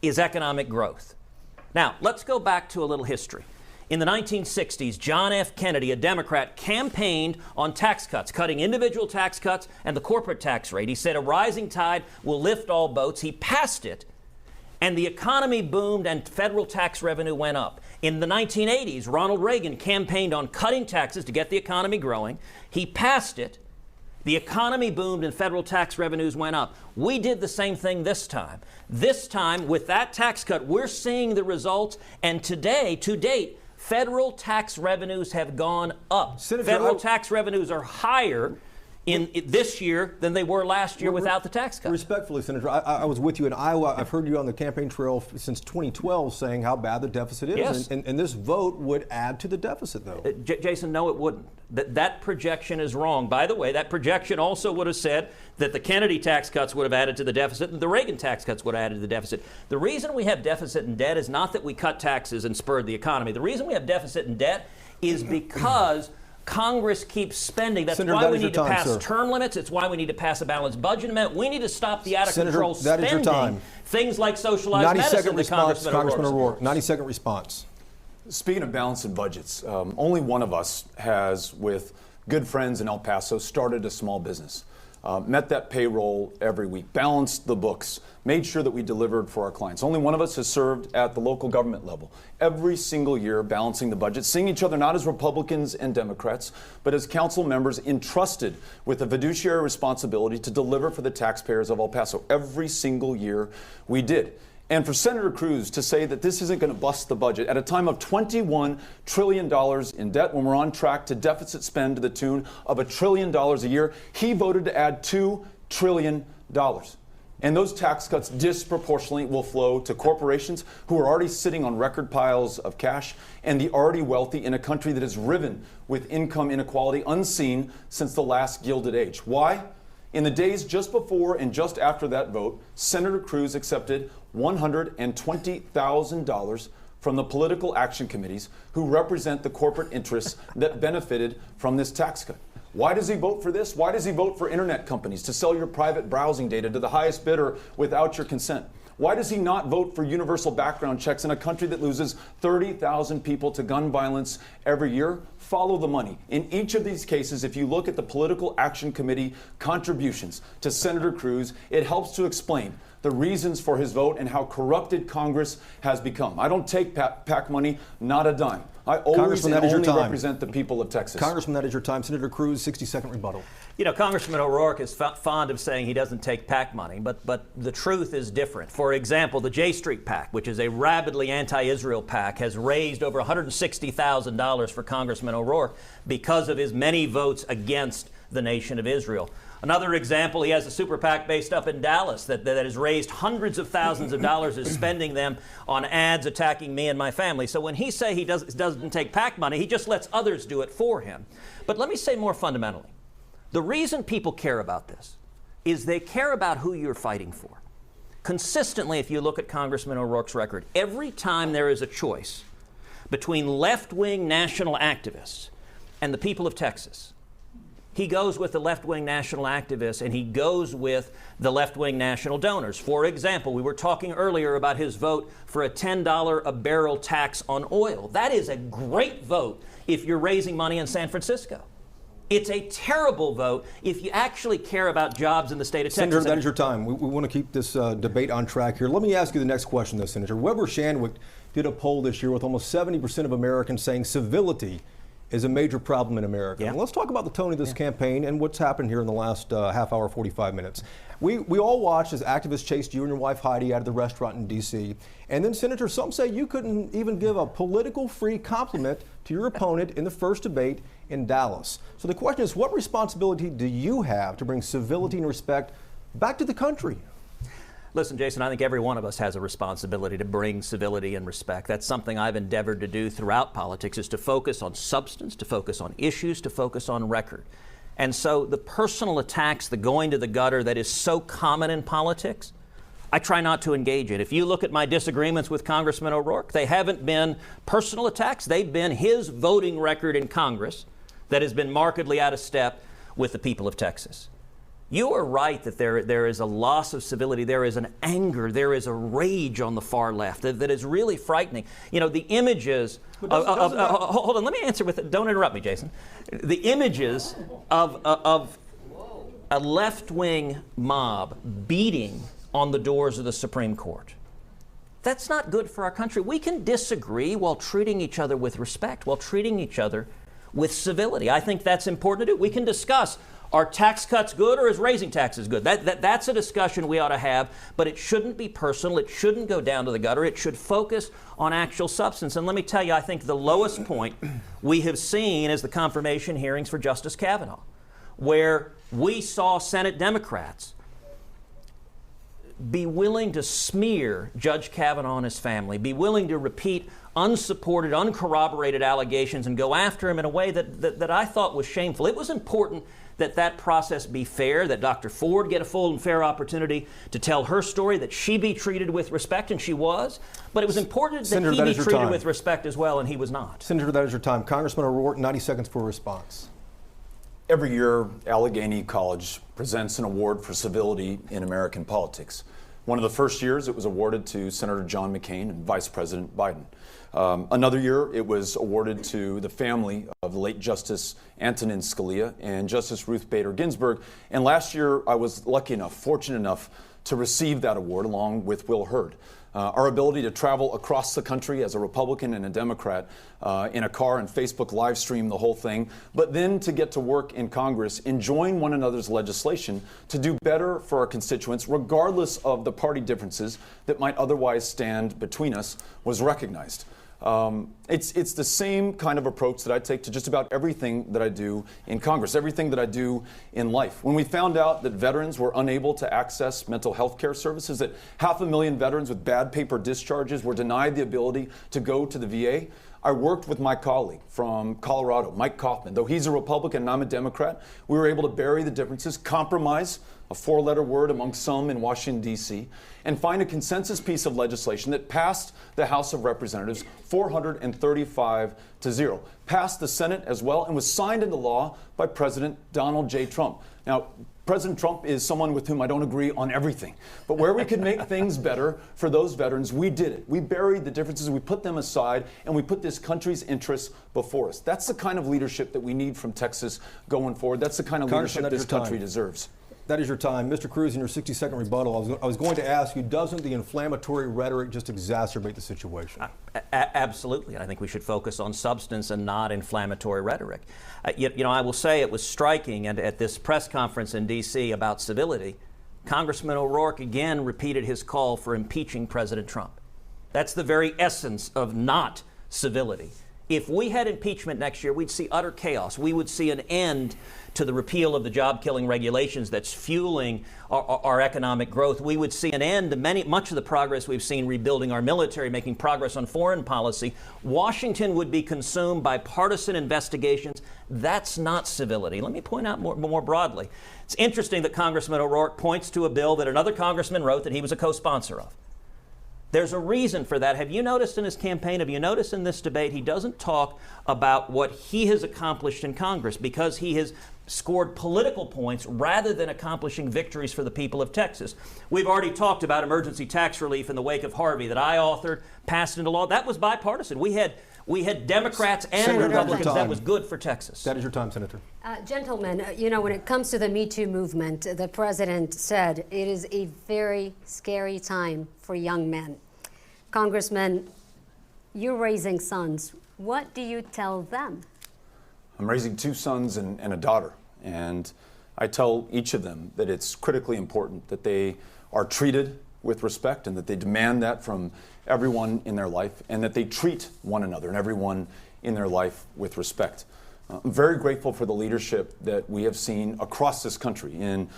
is economic growth. Now, let's go back to a little history. In the 1960s, John F. Kennedy, a Democrat, campaigned on tax cuts, cutting individual tax cuts and the corporate tax rate. He said a rising tide will lift all boats. He passed it, and the economy boomed and federal tax revenue went up. In the 1980s, Ronald Reagan campaigned on cutting taxes to get the economy growing. He passed it. The economy boomed and federal tax revenues went up. We did the same thing this time. This time, with that tax cut, we're seeing the results, and today, to date, federal tax revenues have gone up. Senator, federal tax revenues are higher in this year than they were last year without the tax cut. Respectfully, Senator, I was with you in Iowa. I've heard you on the campaign trail since 2012 saying how bad the deficit is. Yes. And this vote would add to the deficit, though. Jason, no, it wouldn't. That projection is wrong. By the way, that projection also would have said that the Kennedy tax cuts would have added to the deficit and the Reagan tax cuts would have added to the deficit. The reason we have deficit and debt is not that we cut taxes and spurred the economy. The reason we have deficit and debt is because Congress keeps spending. That's Senator, why that we is need your to time, pass sir. term limits. It's why we need to pass a balanced budget amendment. We need to stop the out-of-control Senator, that is your spending. time. Things like socialized medicine that Congressman O'Rourke. 90-second response. Speaking of balancing budgets, only one of us has, with good friends in El Paso, started a small business. Met that payroll every week, balanced the books, made sure that we delivered for our clients. Only one of us has served at the local government level, every single year balancing the budget, seeing each other not as Republicans and Democrats, but as council members entrusted with a fiduciary responsibility to deliver for the taxpayers of El Paso. Every single year we did. And for Senator Cruz to say that this isn't going to bust the budget at a time of $21 trillion in debt, when we're on track to deficit spend to the tune of $1 trillion a year, he voted to add $2 trillion And those tax cuts disproportionately will flow to corporations who are already sitting on record piles of cash and the already wealthy in a country that is riven with income inequality unseen since the last Gilded Age. Why? In the days just before and just after that vote, Senator Cruz accepted $120,000 from the political action committees who represent the corporate interests that benefited from this tax cut. Why does he vote for this? Why does he vote for internet companies to sell your private browsing data to the highest bidder without your consent? Why does he not vote for universal background checks in a country that loses 30,000 people to gun violence every year? Follow the money. In each of these cases, if you look at the Political Action Committee contributions to Senator Cruz, it helps to explain the reasons for his vote and how corrupted Congress has become. I don't take PAC money, not a dime. I always and only represent the people of Texas. Congressman, that is your time. Senator Cruz, 60-second rebuttal. You know, Congressman O'Rourke is fond of saying he doesn't take PAC money, but the truth is different. For example, the J Street PAC, which is a rabidly anti-Israel PAC, has raised over $160,000 for Congressman O'Rourke because of his many votes against the nation of Israel. Another example, he has a super PAC based up in Dallas that has raised hundreds of thousands of dollars, is spending them on ads attacking me and my family. So when he say he doesn't take PAC money, he just lets others do it for him. But let me say more fundamentally, the reason people care about this is they care about who you're fighting for. Consistently, if you look at Congressman O'Rourke's record, every time there is a choice between left-wing national activists and the people of Texas, he goes with the left-wing national activists and he goes with the left-wing national donors. For example, we were talking earlier about his vote for a $10 a barrel tax on oil. That is a great vote if you're raising money in San Francisco. It's a terrible vote if you actually care about jobs in the state of Texas. Senator, that is your time. We want to keep this debate on track here. Let me ask you the next question, though, Senator. Weber Shandwick did a poll this year with almost 70% of Americans saying civility is a major problem in America. Yeah. And let's talk about the tone of this campaign and what's happened here in the last half hour, 45 minutes. We all watched as activists chased you and your wife Heidi out of the restaurant in D.C. And then, Senator, some say you couldn't even give a political-free compliment to your opponent in the first debate in Dallas. So the question is, what responsibility do you have to bring civility and respect back to the country? Listen, Jason, I think every one of us has a responsibility to bring civility and respect. That's something I've endeavored to do throughout politics, is to focus on substance, to focus on issues, to focus on record. And so the personal attacks, the going to the gutter that is so common in politics, I try not to engage in. If you look at my disagreements with Congressman O'Rourke, they haven't been personal attacks. They've been his voting record in Congress that has been markedly out of step with the people of Texas. You are right that there is a loss of civility, there is an anger, there is a rage on the far left that is really frightening. You know, the images hold on, let me answer with it. Don't interrupt me, Jason. The images of a left-wing mob beating on the doors of the Supreme Court. That's not good for our country. We can disagree while treating each other with respect, while treating each other with civility. I think that's important to do. We can discuss, are tax cuts good or is raising taxes good? That's a discussion we ought to have, but it shouldn't be personal. It shouldn't go down to the gutter. It should focus on actual substance. And let me tell you, I think the lowest point we have seen is the confirmation hearings for Justice Kavanaugh, where we saw Senate Democrats be willing to smear Judge Kavanaugh and his family, be willing to repeat unsupported, uncorroborated allegations and go after him in a way that I thought was shameful. It was important that process be fair, that Dr. Ford get a full and fair opportunity to tell her story, that she be treated with respect, and she was. But it was important that he be treated with respect as well, and he was not. Senator, that is your time. Congressman O'Rourke, 90 seconds for a response. Every year, Allegheny College presents an award for civility in American politics. One of the first years, it was awarded to Senator John McCain and Vice President Biden. Another year, it was awarded to the family of the late Justice Antonin Scalia and Justice Ruth Bader Ginsburg. And last year, I was lucky enough, fortunate enough, to receive that award along with Will Hurd. Our ability to travel across the country as a Republican and a Democrat in a car and Facebook live stream the whole thing, but then to get to work in Congress, enjoying one another's legislation to do better for our constituents, regardless of the party differences that might otherwise stand between us, was recognized. It's the same kind of approach that I take to just about everything that I do in Congress, everything that I do in life. When we found out that veterans were unable to access mental health care services, that 500,000 veterans with bad paper discharges were denied the ability to go to the VA, I worked with my colleague from Colorado, Mike Kaufman. Though he's a Republican and I'm a Democrat, we were able to bury the differences, compromise, a 4-letter word among some in Washington, D.C., and find a consensus piece of legislation that passed the House of Representatives 435-0, passed the Senate as well, and was signed into law by President Donald J. Trump. Now, President Trump is someone with whom I don't agree on everything. But where we could make things better for those veterans, we did it. We buried the differences, we put them aside, and we put this country's interests before us. That's the kind of leadership that we need from Texas going forward. That's the kind of leadership this country deserves. That is your time. Mr. Cruz, in your 60-second rebuttal, I was going to ask you, doesn't the inflammatory rhetoric just exacerbate the situation? Absolutely. I think we should focus on substance and not inflammatory rhetoric. I will say it was striking, and at this press conference in D.C. about civility, Congressman O'Rourke again repeated his call for impeaching President Trump. That's the very essence of not civility. If we had impeachment next year, we'd see utter chaos. We would see an end to the repeal of the job-killing regulations that's fueling our economic growth. We would see an end to much of the progress we've seen rebuilding our military, making progress on foreign policy. Washington would be consumed by partisan investigations. That's not civility. Let me point out more broadly. It's interesting that Congressman O'Rourke points to a bill that another congressman wrote that he was a co-sponsor of. There's a reason for that. Have you noticed in his campaign, have you noticed in this debate, he doesn't talk about what he has accomplished in Congress because he has scored political points rather than accomplishing victories for the people of Texas. We've already talked about emergency tax relief in the wake of Harvey that I authored, passed into law. That was bipartisan. We had Democrats and Senator, Republicans. That was good for Texas. That is your time, Senator. Gentlemen, when it comes to the Me Too movement, the president said it is a very scary time for young men. Congressman, you're raising sons. What do you tell them? I'm raising 2 sons and a daughter, and I tell each of them that it's critically important that they are treated with respect and that they demand that from everyone in their life and that they treat one another and everyone in their life with respect. I'm very grateful for the leadership that we have seen across this country in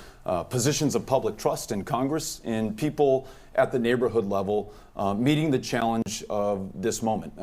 positions of public trust in Congress, in people at the neighborhood level, meeting the challenge of this moment.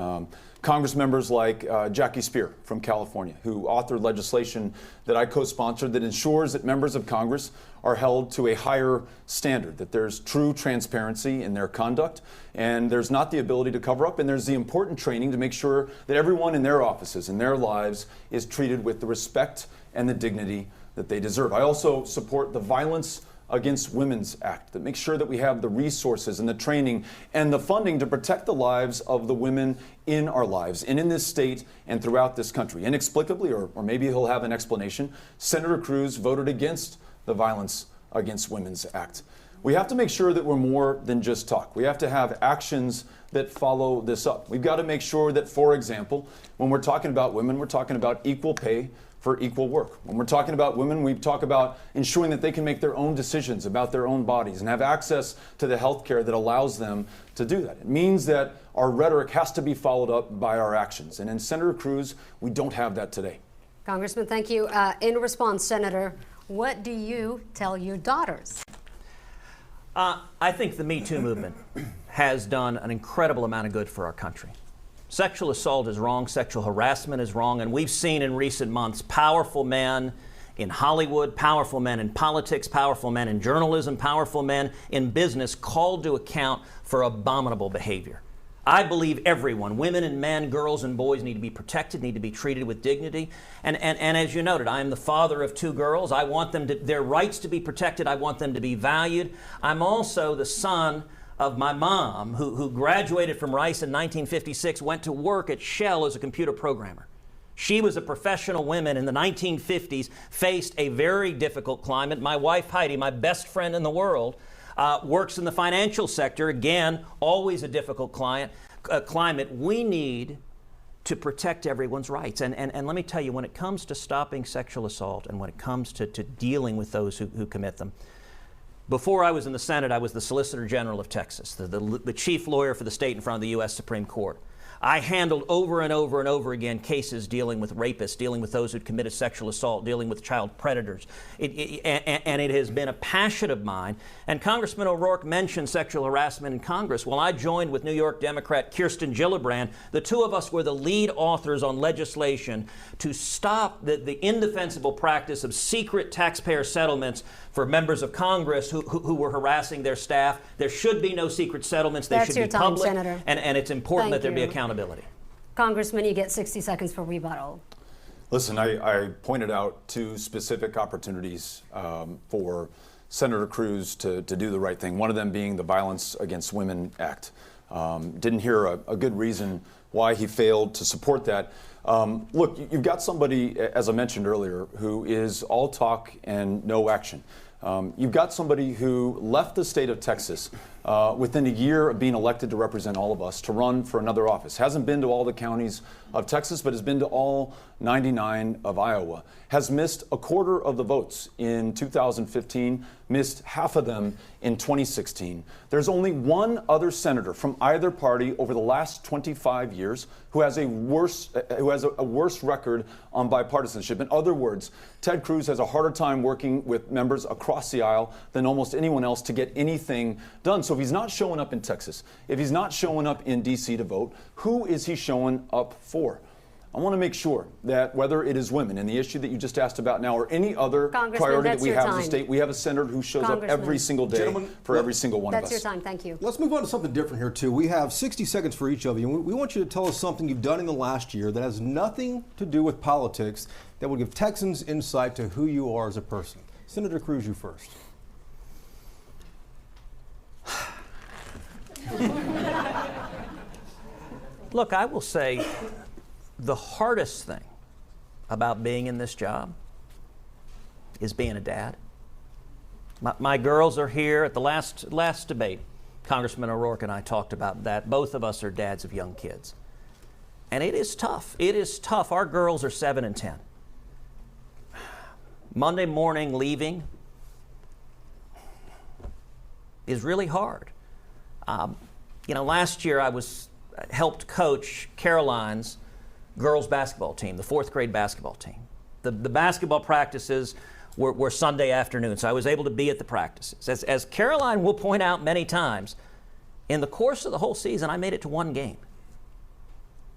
Congress members like Jackie Spear from California, who authored legislation that I co-sponsored that ensures that members of Congress are held to a higher standard, that there's true transparency in their conduct, and there's not the ability to cover up, and there's the important training to make sure that everyone in their offices, in their lives, is treated with the respect and the dignity that they deserve. I also support the Violence Against Women's Act that makes sure that we have the resources and the training and the funding to protect the lives of the women in our lives and in this state and throughout this country. Inexplicably, or maybe he'll have an explanation, Senator Cruz voted against the Violence Against Women's Act. We have to make sure that we're more than just talk. We have to have actions that follow this up. We've got to make sure that, for example, when we're talking about women, we're talking about equal pay for equal work. When we're talking about women, we talk about ensuring that they can make their own decisions about their own bodies and have access to the health care that allows them to do that. It means that our rhetoric has to be followed up by our actions. And in Senator Cruz, we don't have that today. Congressman, thank you. In response, Senator, what do you tell your daughters? I think the Me Too movement has done an incredible amount of good for our country. Sexual assault is wrong, sexual harassment is wrong, and we've seen in recent months powerful men in Hollywood, powerful men in politics, powerful men in journalism, powerful men in business called to account for abominable behavior. I believe everyone, women and men, girls and boys, need to be protected, need to be treated with dignity. And as you noted, I am the father of 2 girls. I want their rights to be protected. I want them to be valued. I'm also the son of my mom, who graduated from Rice in 1956, went to work at Shell as a computer programmer. She was a professional woman in the 1950s, faced a very difficult climate. My wife, Heidi, my best friend in the world, works in the financial sector. Again, always a difficult climate. We need to protect everyone's rights. And let me tell you, when it comes to stopping sexual assault and when it comes to dealing with those who commit them, before I was in the Senate, I was the Solicitor General of Texas, the chief lawyer for the state in front of the U.S. Supreme Court. I handled over and over and over again cases dealing with rapists, dealing with those who committed sexual assault, dealing with child predators. And it has been a passion of mine. And Congressman O'Rourke mentioned sexual harassment in Congress. Well, I joined with New York Democrat Kirsten Gillibrand. The two of us were the lead authors on legislation to stop the indefensible practice of secret taxpayer settlements for members of Congress who were harassing their staff. There should be no secret settlements. They should be public. Senator. And it's important that there be accountability. Congressman, you get 60 seconds for rebuttal. Listen, I pointed out two specific opportunities for Senator Cruz to do the right thing, one of them being the Violence Against Women Act. Didn't hear a good reason why he failed to support that. Look, you've got somebody, as I mentioned earlier, who is all talk and no action. You've got somebody who left the state of Texas within a year of being elected to represent all of us to run for another office. Hasn't been to all the counties of Texas, but has been to all 99 of Iowa. Has missed a quarter of the votes in 2015, missed half of them in 2016. There's only one other senator from either party over the last 25 years who has a worse record on bipartisanship. In other words, Ted Cruz has a harder time working with members across the aisle than almost anyone else to get anything done. So if he's not showing up in Texas, if he's not showing up in D.C. to vote, who is he showing up for? I want to make sure that whether it is women and the issue that you just asked about now or any other priority that we have as a state, we have a senator who shows up every single day for every single one of us. That's your time. Thank you. Let's move on to something different here, too. We have 60 seconds for each of you. We want you to tell us something you've done in the last year that has nothing to do with politics that will give Texans insight to who you are as a person. Senator Cruz, you first. Look, I will say the hardest thing about being in this job is being a dad. My girls are here. At the last debate, Congressman O'Rourke and I talked about that. Both of us are dads of young kids. And it is tough. It is tough. Our girls are 7 and 10. Monday morning leaving is really hard. Last year I helped coach Caroline's girls basketball team, the 4th grade basketball team. The basketball practices were Sunday afternoon, so I was able to be at the practices. As Caroline will point out many times, in the course of the whole season, I made it to 1 game.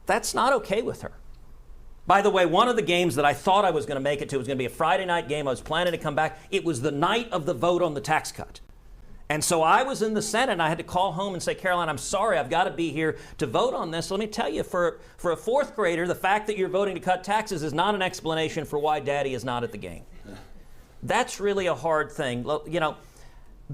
That's not okay with her. By the way, one of the games that I thought I was going to make it to was going to be a Friday night game. I was planning to come back. It was the night of the vote on the tax cut. And so I was in the Senate, and I had to call home and say, Caroline, I'm sorry, I've got to be here to vote on this. Let me tell you, for a 4th grader, the fact that you're voting to cut taxes is not an explanation for why Daddy is not at the game. That's really a hard thing.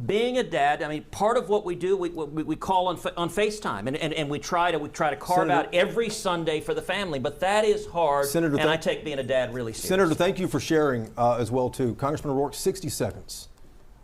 Being a dad, part of what we do, we call on FaceTime, and we try to carve out every Sunday for the family. But that is hard, Senator, and I take being a dad really seriously. Senator, thank you for sharing as well, too. Congressman O'Rourke, 60 seconds.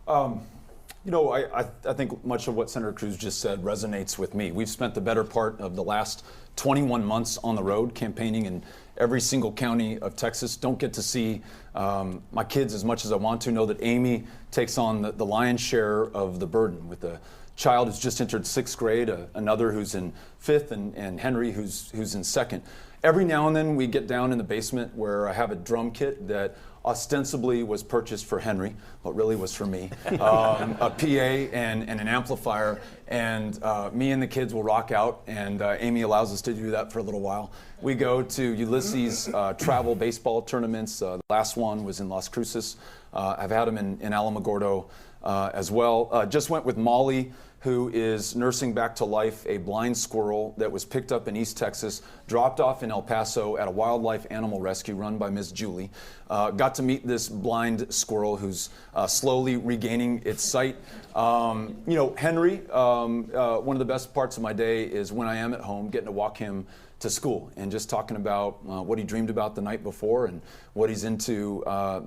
I think much of what Senator Cruz just said resonates with me. We've spent the better part of the last 21 months on the road campaigning in every single county of Texas. Don't get to see my kids as much as I want to. Know that Amy takes on the lion's share of the burden with a child who's just entered 6th grade, another who's in 5th, and Henry who's in 2nd. Every now and then we get down in the basement where I have a drum kit that ostensibly was purchased for Henry, but really was for me. A PA and an amplifier, and me and the kids will rock out, and Amy allows us to do that for a little while. We go to Ulysses travel baseball tournaments. The last one was in Las Cruces. I've had them in Alamogordo as well. Just went with Molly, who is nursing back to life a blind squirrel that was picked up in East Texas, dropped off in El Paso at a wildlife animal rescue run by Miss Julie. Got to meet this blind squirrel who's slowly regaining its sight. Henry, one of the best parts of my day is when I am at home, getting to walk him to school and just talking about what he dreamed about the night before and what he's into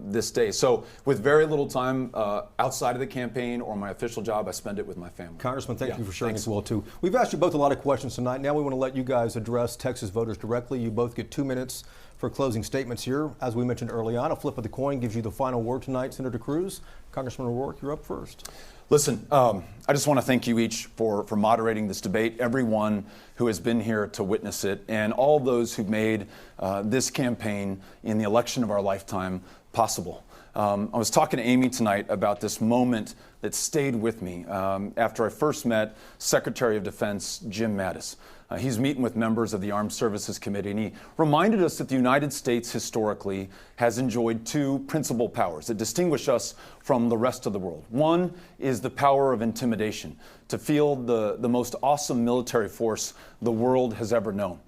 this day. So with very little time outside of the campaign or my official job, I spend it with my family. Congressman, thank you for sharing as well, too. We've asked you both a lot of questions tonight. Now we want to let you guys address Texas voters directly. You both get 2 minutes for closing statements here. As we mentioned early on, a flip of the coin gives you the final word tonight. Senator Cruz, Congressman O'Rourke, you're up first. Listen, I just want to thank you each for moderating this debate, everyone who has been here to witness it, and all those who made this campaign in the election of our lifetime possible. I was talking to Amy tonight about this moment that stayed with me after I first met Secretary of Defense Jim Mattis. He's meeting with members of the Armed Services Committee, and he reminded us that the United States historically has enjoyed two principal powers that distinguish us from the rest of the world. One is the power of intimidation, to field the most awesome military force the world has ever known.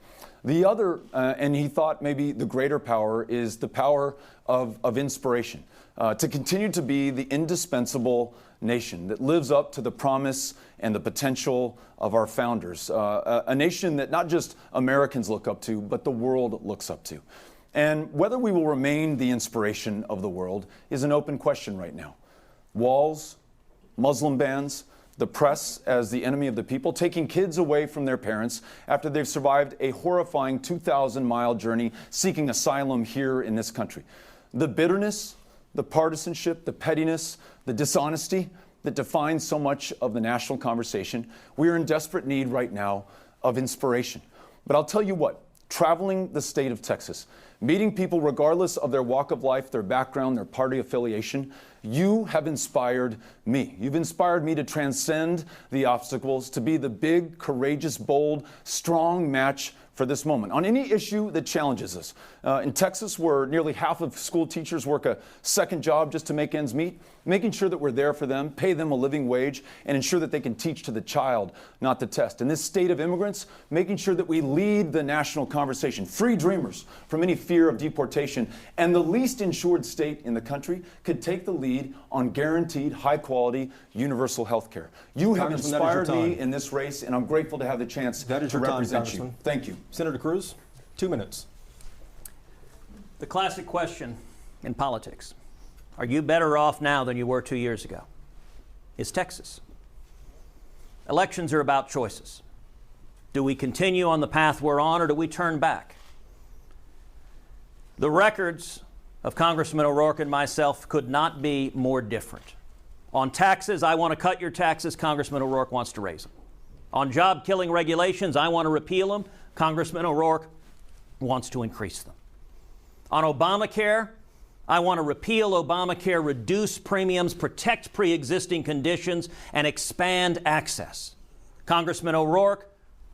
The other, and he thought maybe the greater power, is the power of inspiration, to continue to be the indispensable nation that lives up to the promise and the potential of our founders, a nation that not just Americans look up to, but the world looks up to. And whether we will remain the inspiration of the world is an open question right now. Walls, Muslim bans, the press as the enemy of the people, taking kids away from their parents after they've survived a horrifying 2,000-mile journey seeking asylum here in this country. The bitterness, the partisanship, the pettiness, the dishonesty that defines so much of the national conversation. We are in desperate need right now of inspiration. But I'll tell you what, traveling the state of Texas, meeting people regardless of their walk of life, their background, their party affiliation, you have inspired me. You've inspired me to transcend the obstacles, to be the big, courageous, bold, strong match for this moment on any issue that challenges us. In Texas, where nearly half of school teachers work a second job just to make ends meet, making sure that we're there for them, pay them a living wage, and ensure that they can teach to the child, not the test. In this state of immigrants, making sure that we lead the national conversation, free dreamers from any fear of deportation, and the least insured state in the country could take the lead on guaranteed, high-quality, universal health care. You have inspired me in this race, and I'm grateful to have the chance to represent you. Thank you. Senator Cruz, 2 minutes. The classic question in politics, are you better off now than you were 2 years ago? Is Texas. Elections are about choices. Do we continue on the path we're on, or do we turn back? The records of Congressman O'Rourke and myself could not be more different. On taxes, I want to cut your taxes. Congressman O'Rourke wants to raise them. On job-killing regulations, I want to repeal them. Congressman O'Rourke wants to increase them. On Obamacare, I want to repeal Obamacare, reduce premiums, protect pre-existing conditions, and expand access. Congressman O'Rourke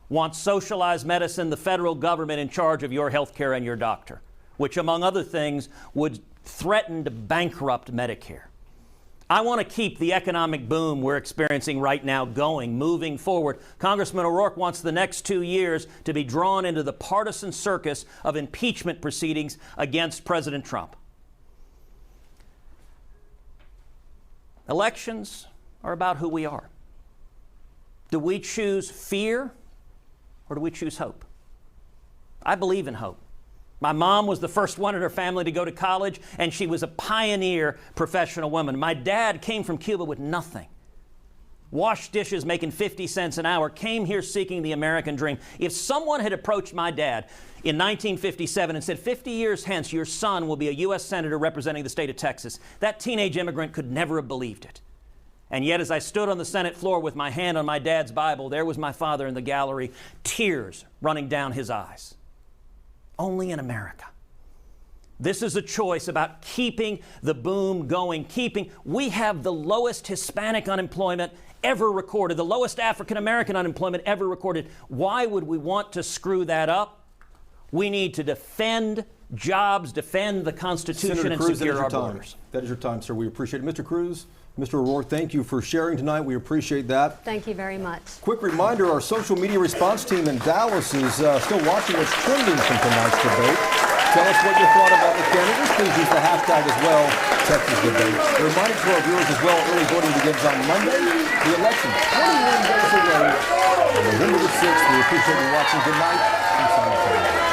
wants socialized medicine, the federal government in charge of your health care and your doctor, which, among other things, would threaten to bankrupt Medicare. I want to keep the economic boom we're experiencing right now going, moving forward. Congressman O'Rourke wants the next 2 years to be drawn into the partisan circus of impeachment proceedings against President Trump. Elections are about who we are. Do we choose fear, or do we choose hope? I believe in hope. My mom was the first one in her family to go to college, and she was a pioneer professional woman. My dad came from Cuba with nothing. Washed dishes making 50 cents an hour, came here seeking the American dream. If someone had approached my dad in 1957 and said, 50 years hence, your son will be a U.S. Senator representing the state of Texas, that teenage immigrant could never have believed it. And yet, as I stood on the Senate floor with my hand on my dad's Bible, there was my father in the gallery, tears running down his eyes. Only in America. This is a choice about keeping the boom going, we have the lowest Hispanic unemployment ever recorded, the lowest African American unemployment ever recorded. Why would we want to screw that up? We need to defend jobs, defend the Constitution, Senator and Cruz, secure our borders. That is your time, sir. We appreciate it. Mr. Cruz, Mr. O'Rourke, thank you for sharing tonight. We appreciate that. Thank you very much. Quick reminder, our social media response team in Dallas is still watching what's trending from tonight's debate. Tell us what you thought about the candidates. Please use the hashtag as well, Texas Debate. A reminder to our viewers as well, early voting begins on Monday. The election, 21 days away, on November the 6th. We appreciate you watching. Good night from San Antonio.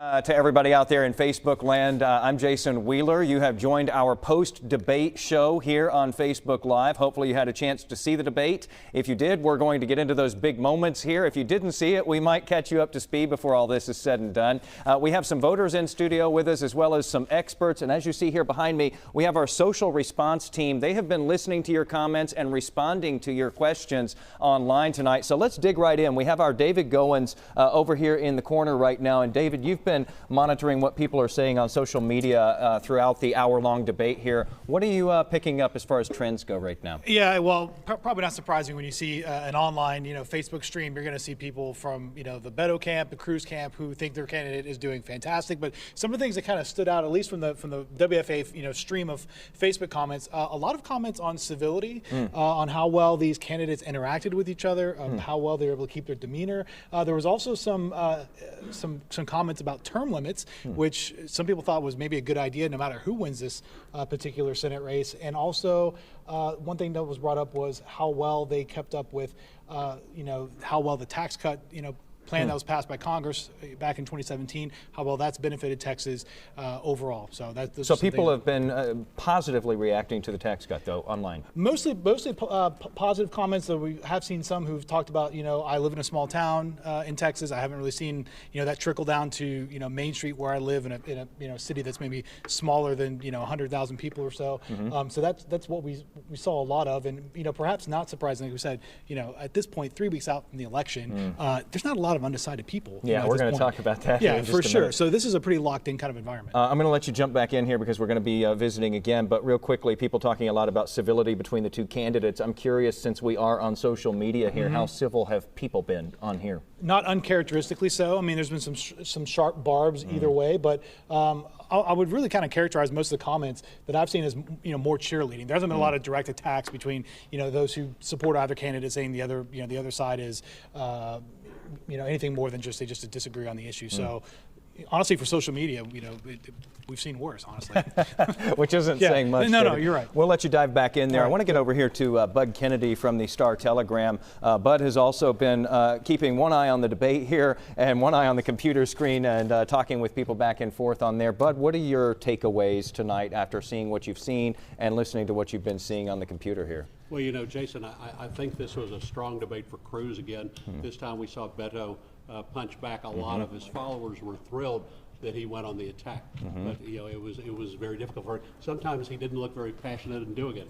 To everybody out there in Facebook land, I'm Jason Wheeler. You have joined our post-debate show here on Facebook Live. Hopefully you had a chance to see the debate. If you did, we're going to get into those big moments here. If you didn't see it, we might catch you up to speed before all this is said and done. We have some voters in studio with us as well as some experts. And as you see here behind me, we have our social response team. They have been listening to your comments and responding to your questions online tonight. So let's dig right in. We have our David Goins over here in the corner right now. And David, you've been monitoring what people are saying on social media throughout the hour-long debate here. What are you picking up as far as trends go right now? Yeah, well, probably not surprising when you see an online, Facebook stream. You're going to see people from, the Beto camp, the Cruz camp, who think their candidate is doing fantastic. But some of the things that kind of stood out, at least from the WFA, stream of Facebook comments, a lot of comments on civility, on how well these candidates interacted with each other, how well they were able to keep their demeanor. There was also some comments about term limits, which some people thought was maybe a good idea no matter who wins this particular Senate race. And also one thing that was brought up was how well they kept up with, how well the tax cut, plan that was passed by Congress back in 2017, how well that's benefited Texas overall. So people have been positively reacting to the tax cut, though, online. Mostly positive comments. That we have seen some who've talked about, I live in a small town in Texas. I haven't really seen, that trickle down to, Main Street where I live in a city that's maybe smaller than, 100,000 people or so. So that's what we saw a lot of, and perhaps not surprisingly, we said, at this point, 3 weeks out from the election, there's not a lot of undecided people. Yeah, we're going to talk about that. Yeah, for sure. So this is a pretty locked in kind of environment. I'm going to let you jump back in here because we're going to be visiting again. But real quickly, people talking a lot about civility between the two candidates. I'm curious, since we are on social media here, how civil have people been on here? Not uncharacteristically so. I mean, there's been some sharp barbs either way, but I would really kind of characterize most of the comments that I've seen as more cheerleading. There hasn't been a lot of direct attacks between those who support either candidate, saying the other side is anything more than just they just disagree on the issue. So honestly, for social media, we've seen worse, honestly. Which isn't saying much. No, you're right. We'll let you dive back in there. Right. I want to get over here to Bud Kennedy from the Star-Telegram. Bud has also been keeping one eye on the debate here and one eye on the computer screen and talking with people back and forth on there. Bud, what are your takeaways tonight after seeing what you've seen and listening to what you've been seeing on the computer here? Well, Jason, I think this was a strong debate for Cruz again. This time we saw Beto punch back. A lot of his followers were thrilled that he went on the attack, but it was very difficult for him. Sometimes he didn't look very passionate in doing it.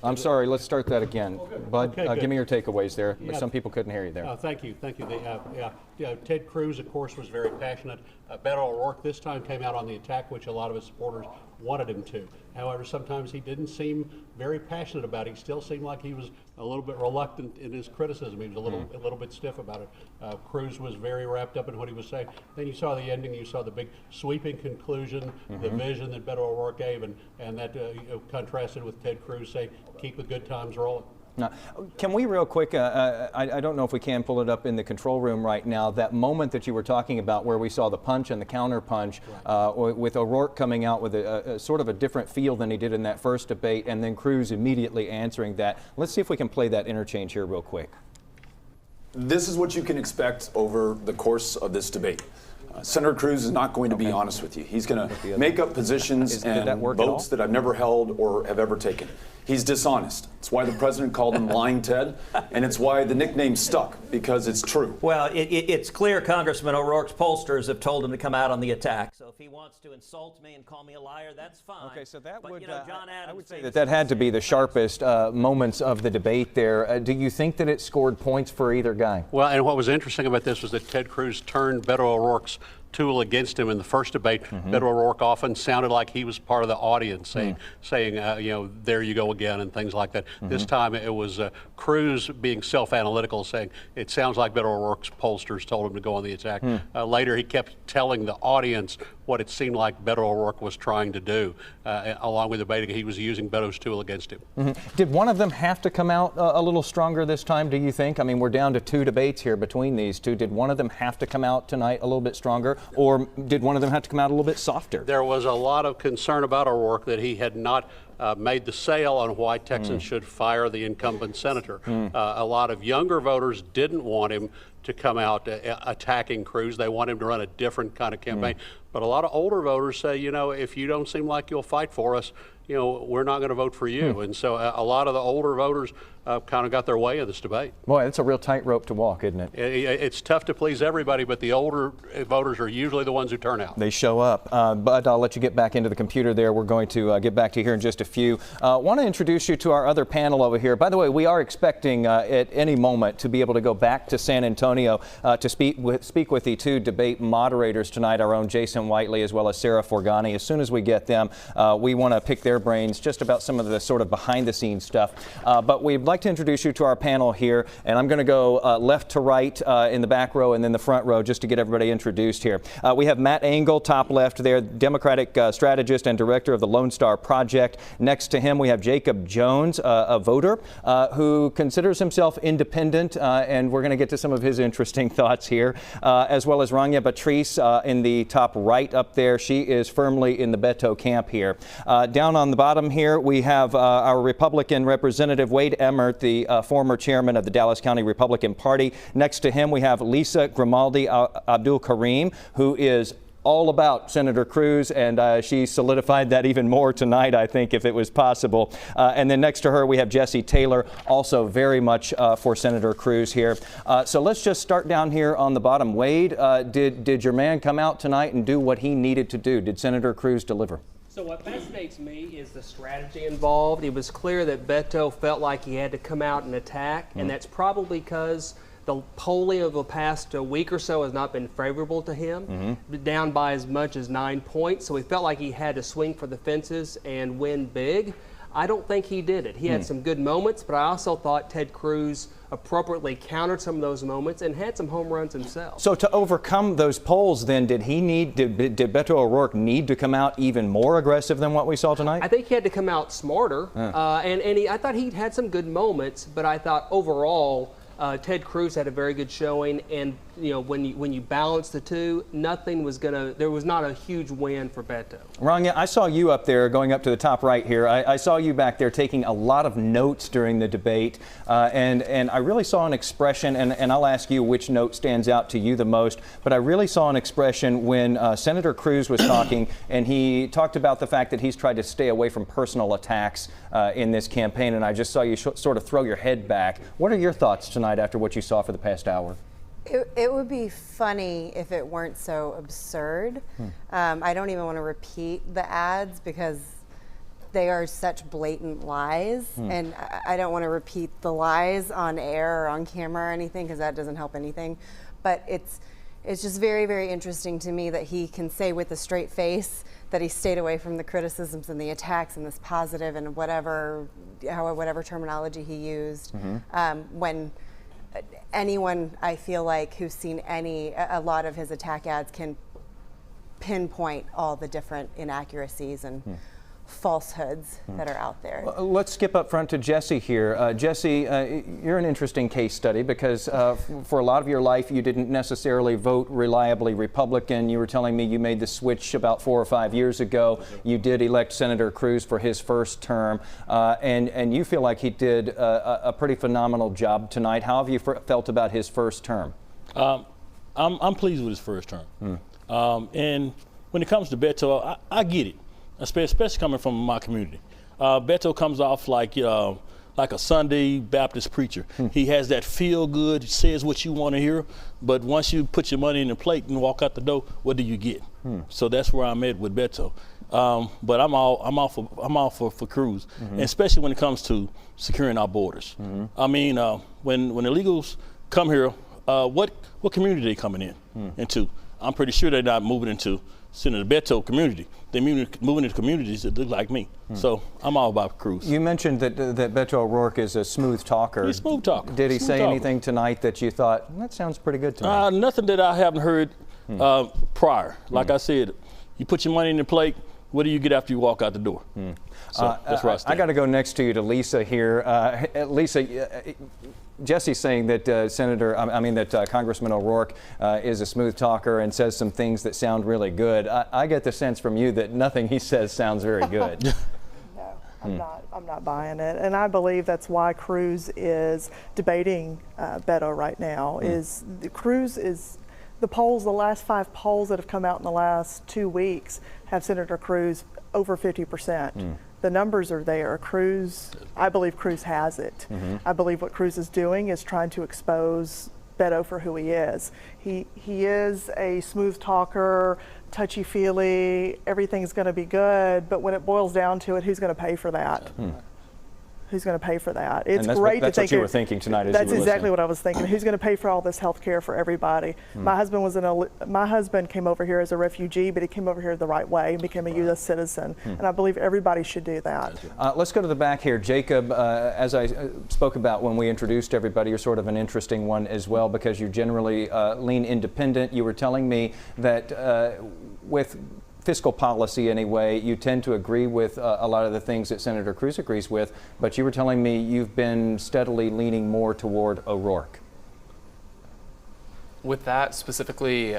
I'm sorry. Let's start that again, Bud. Give me your takeaways there. Yeah. Some people couldn't hear you there. Thank you. Ted Cruz, of course, was very passionate. Beto O'Rourke this time came out on the attack, which a lot of his supporters wanted him to. However, sometimes he didn't seem very passionate about it. He still seemed like he was a little bit reluctant in his criticism. He was a little bit stiff about it. Cruz was very wrapped up in what he was saying. Then you saw the ending. You saw the big sweeping conclusion, the vision that Beto O'Rourke gave, and that contrasted with Ted Cruz saying, "Keep the good times rolling." Now, can we real quick, I don't know if we can pull it up in the control room right now, that moment that you were talking about where we saw the punch and the counter punch with O'Rourke coming out with a sort of a different feel than he did in that first debate, and then Cruz immediately answering that. Let's see if we can play that interchange here real quick. This is what you can expect over the course of this debate. Senator Cruz is not going to be honest with you. He's going to make up positions and votes that I've never held or have ever taken. He's dishonest. It's why the president called him Lying Ted, and it's why the nickname stuck, because it's true. Well, it's clear Congressman O'Rourke's pollsters have told him to come out on the attack. So if he wants to insult me and call me a liar, that's fine. Okay, so that would, John Adams, I would say that had to be the sharpest moments of the debate there. Do you think that it scored points for either guy? Well, and what was interesting about this was that Ted Cruz turned Beto O'Rourke's tool against him in the first debate. Beto O'Rourke often sounded like he was part of the audience, saying there you go again, and things like that. This time it was Cruz being self-analytical, saying it sounds like Beto O'Rourke's pollsters told him to go on the attack. Later he kept telling the audience what it seemed like Beto O'Rourke was trying to do, along with debating he was using Beto's tool against him. Did one of them have to come out a little stronger this time, do you think? I mean, we're down to 2 debates here between these two. Did one of them have to come out tonight a little bit stronger? Or did one of them have to come out a little bit softer? There was a lot of concern about O'Rourke that he had not made the sale on why Texans should fire the incumbent senator. A lot of younger voters didn't want him to come out attacking Cruz. They want him to run a different kind of campaign. But a lot of older voters say, you know, if you don't seem like you'll fight for us, you know, we're not going to vote for you. And so a lot of the older voters kind of got their way in this debate. Boy, it's a real tightrope to walk, isn't it? It's tough to please everybody, but the older voters are usually the ones who turn out. They show up. But I'll let you get back into the computer there. We're going to get back to you here in just a few. Want to introduce you to our other panel over here. By the way, we are expecting at any moment to be able to go back to San Antonio to speak with the two debate moderators tonight, our own Jason Whiteley as well as Sarah Forgani. As soon as we get them, we want to pick their brains just about some of the sort of behind-the-scenes stuff. But we'd like to introduce you to our panel here, and I'm going to go left to right in the back row and then the front row just to get everybody introduced here. We have Matt Engel, top left there, Democratic strategist and director of the Lone Star Project. Next to him, we have Jacob Jones, a voter who considers himself independent, and we're going to get to some of his interesting thoughts here, as well as Rania Batrice in the top right up there. She is firmly in the Beto camp here. Down on the bottom here, we have our Republican representative, Wade Emmert, the former chairman of the Dallas County Republican Party. Next to him, we have Lisa Grimaldi Abdul Karim, who is all about Senator Cruz, and she solidified that even more tonight, I think, if it was possible. And then next to her, we have Jesse Taylor, also very much for Senator Cruz here. So let's just start down here on the bottom. Wade, did your man come out tonight and do what he needed to do? Did Senator Cruz deliver? So what fascinates me is the strategy involved. It was clear that Beto felt like he had to come out and attack, and that's probably because the polling of the past week or so has not been favorable to him, down by as much as 9 points. So he felt like he had to swing for the fences and win big. I don't think he did it. He had some good moments, but I also thought Ted Cruz appropriately countered some of those moments and had some home runs himself. So to overcome those polls, then, did Beto O'Rourke need to come out even more aggressive than what we saw tonight? I think he had to come out smarter, I thought he had some good moments, but I thought overall Ted Cruz had a very good showing, and you know, when you balance the two, there was not a huge win for Beto. Rania, I saw you up there going up to the top right here. I saw you back there taking a lot of notes during the debate, and I really saw an expression, and I'll ask you which note stands out to you the most, but I really saw an expression when Senator Cruz was talking, and he talked about the fact that he's tried to stay away from personal attacks in this campaign, and I just saw you sort of throw your head back. What are your thoughts tonight after what you saw for the past hour? It would be funny if it weren't so absurd. I don't even want to repeat the ads because they are such blatant lies, and I don't want to repeat the lies on air or on camera or anything because that doesn't help anything. But it's just very, very interesting to me that he can say with a straight face that he stayed away from the criticisms and the attacks and this positive and whatever terminology he used, when anyone, I feel like, who's seen a lot of his attack ads can pinpoint all the different inaccuracies and falsehoods that are out there. Well, let's skip up front to Jesse here. Jesse, you're an interesting case study because for a lot of your life you didn't necessarily vote reliably Republican. You were telling me you made the switch about 4 or 5 years ago. You did elect Senator Cruz for his first term, and you feel like he did a pretty phenomenal job tonight. How have you felt about his first term? I'm pleased with his first term. And when it comes to Beto, I get it. Especially coming from my community. Beto comes off like a Sunday Baptist preacher. He has that feel good, says what you want to hear, but once you put your money in the plate and walk out the door, what do you get? So that's where I'm at with Beto. But I'm all for Cruz, and especially when it comes to securing our borders. I mean, when illegals come here, what community are they coming into? I'm pretty sure they're not moving into Senator Beto community. They're moving into communities that look like me. So I'm all about Cruz. You mentioned that Beto O'Rourke is a smooth talker. He's a smooth talker. Did he say anything tonight that you thought, that sounds pretty good to me? Nothing that I haven't heard prior. Like I said, you put your money in the plate, what do you get after you walk out the door? So that's where I stand. I got to go next to you to Lisa here. Lisa, Jesse's saying that Congressman O'Rourke is a smooth talker and says some things that sound really good. I get the sense from you that nothing he says sounds very good. I'm not buying it, and I believe that's why Cruz is debating Beto right now. Cruz is the polls. The last 5 polls that have come out in the last 2 weeks have Senator Cruz over 50%. The numbers are there. Cruz, I believe Cruz has it. I believe what Cruz is doing is trying to expose Beto for who he is. He is a smooth talker, touchy-feely, everything's going to be good, but when it boils down to it, who's going to pay for that? Who's going to pay for that? It's great that's to what think you were thinking tonight. That's exactly what I was thinking. Who's going to pay for all this health care for everybody? My husband came over here as a refugee, but he came over here the right way and became a U.S. citizen. And I believe everybody should do that. Let's go to the back here. Jacob, as I spoke about when we introduced everybody, you're sort of an interesting one as well because you generally lean independent. You were telling me that with fiscal policy anyway, you tend to agree with a lot of the things that Senator Cruz agrees with, but you were telling me you've been steadily leaning more toward O'Rourke. With that specifically,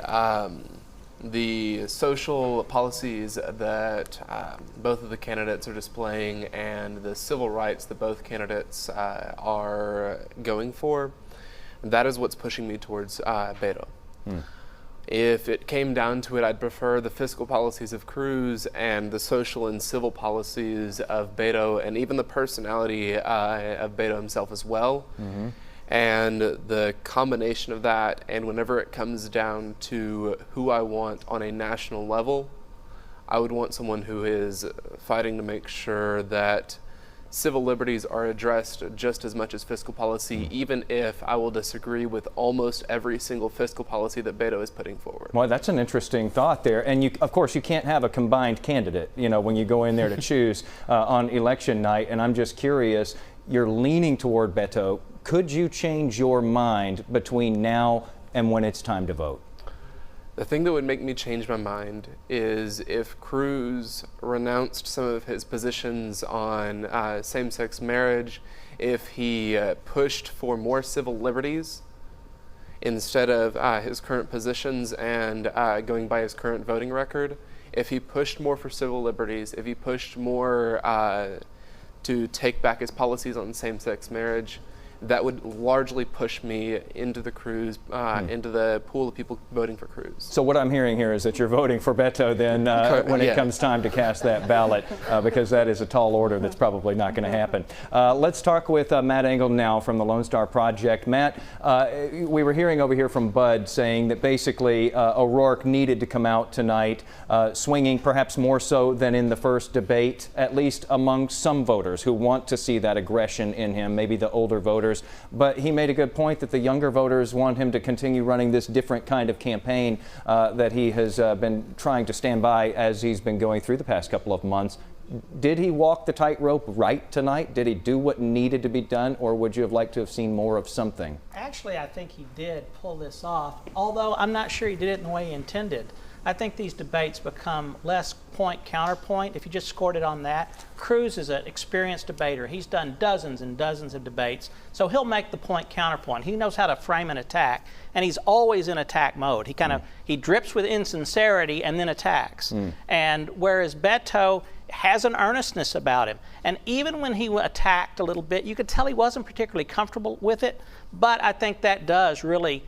the social policies that both of the candidates are displaying and the civil rights that both candidates are going for, that is what's pushing me towards Beto. If it came down to it, I'd prefer the fiscal policies of Cruz and the social and civil policies of Beto, and even the personality of Beto himself as well. And the combination of that, and whenever it comes down to who I want on a national level, I would want someone who is fighting to make sure that civil liberties are addressed just as much as fiscal policy, even if I will disagree with almost every single fiscal policy that Beto is putting forward. Well, that's an interesting thought there. And of course, you can't have a combined candidate, when you go in there to choose on election night. And I'm just curious, you're leaning toward Beto. Could you change your mind between now and when it's time to vote? The thing that would make me change my mind is if Cruz renounced some of his positions on same-sex marriage, if he pushed for more civil liberties instead of his current positions and going by his current voting record, if he pushed more for civil liberties, if he pushed more to take back his policies on same-sex marriage, that would largely push me into the Cruz, into the pool of people voting for Cruz. So what I'm hearing here is that you're voting for Beto then when it comes time to cast that ballot, because that is a tall order that's probably not going to happen. Let's talk with Matt Engel now from the Lone Star Project. Matt, we were hearing over here from Bud saying that basically O'Rourke needed to come out tonight, swinging perhaps more so than in the first debate, at least among some voters who want to see that aggression in him, maybe the older voters. But he made a good point that the younger voters want him to continue running this different kind of campaign that he has been trying to stand by as he's been going through the past couple of months. Did he walk the tightrope right tonight? Did he do what needed to be done, or would you have liked to have seen more of something? Actually, I think he did pull this off, although I'm not sure he did it in the way he intended. I think these debates become less point counterpoint if you just scored it on that. Cruz is an experienced debater. He's done dozens and dozens of debates, so he'll make the point counterpoint. He knows how to frame an attack, and he's always in attack mode. He he drips with insincerity and then attacks. And whereas Beto has an earnestness about him, and even when he attacked a little bit, you could tell he wasn't particularly comfortable with it, but I think that does really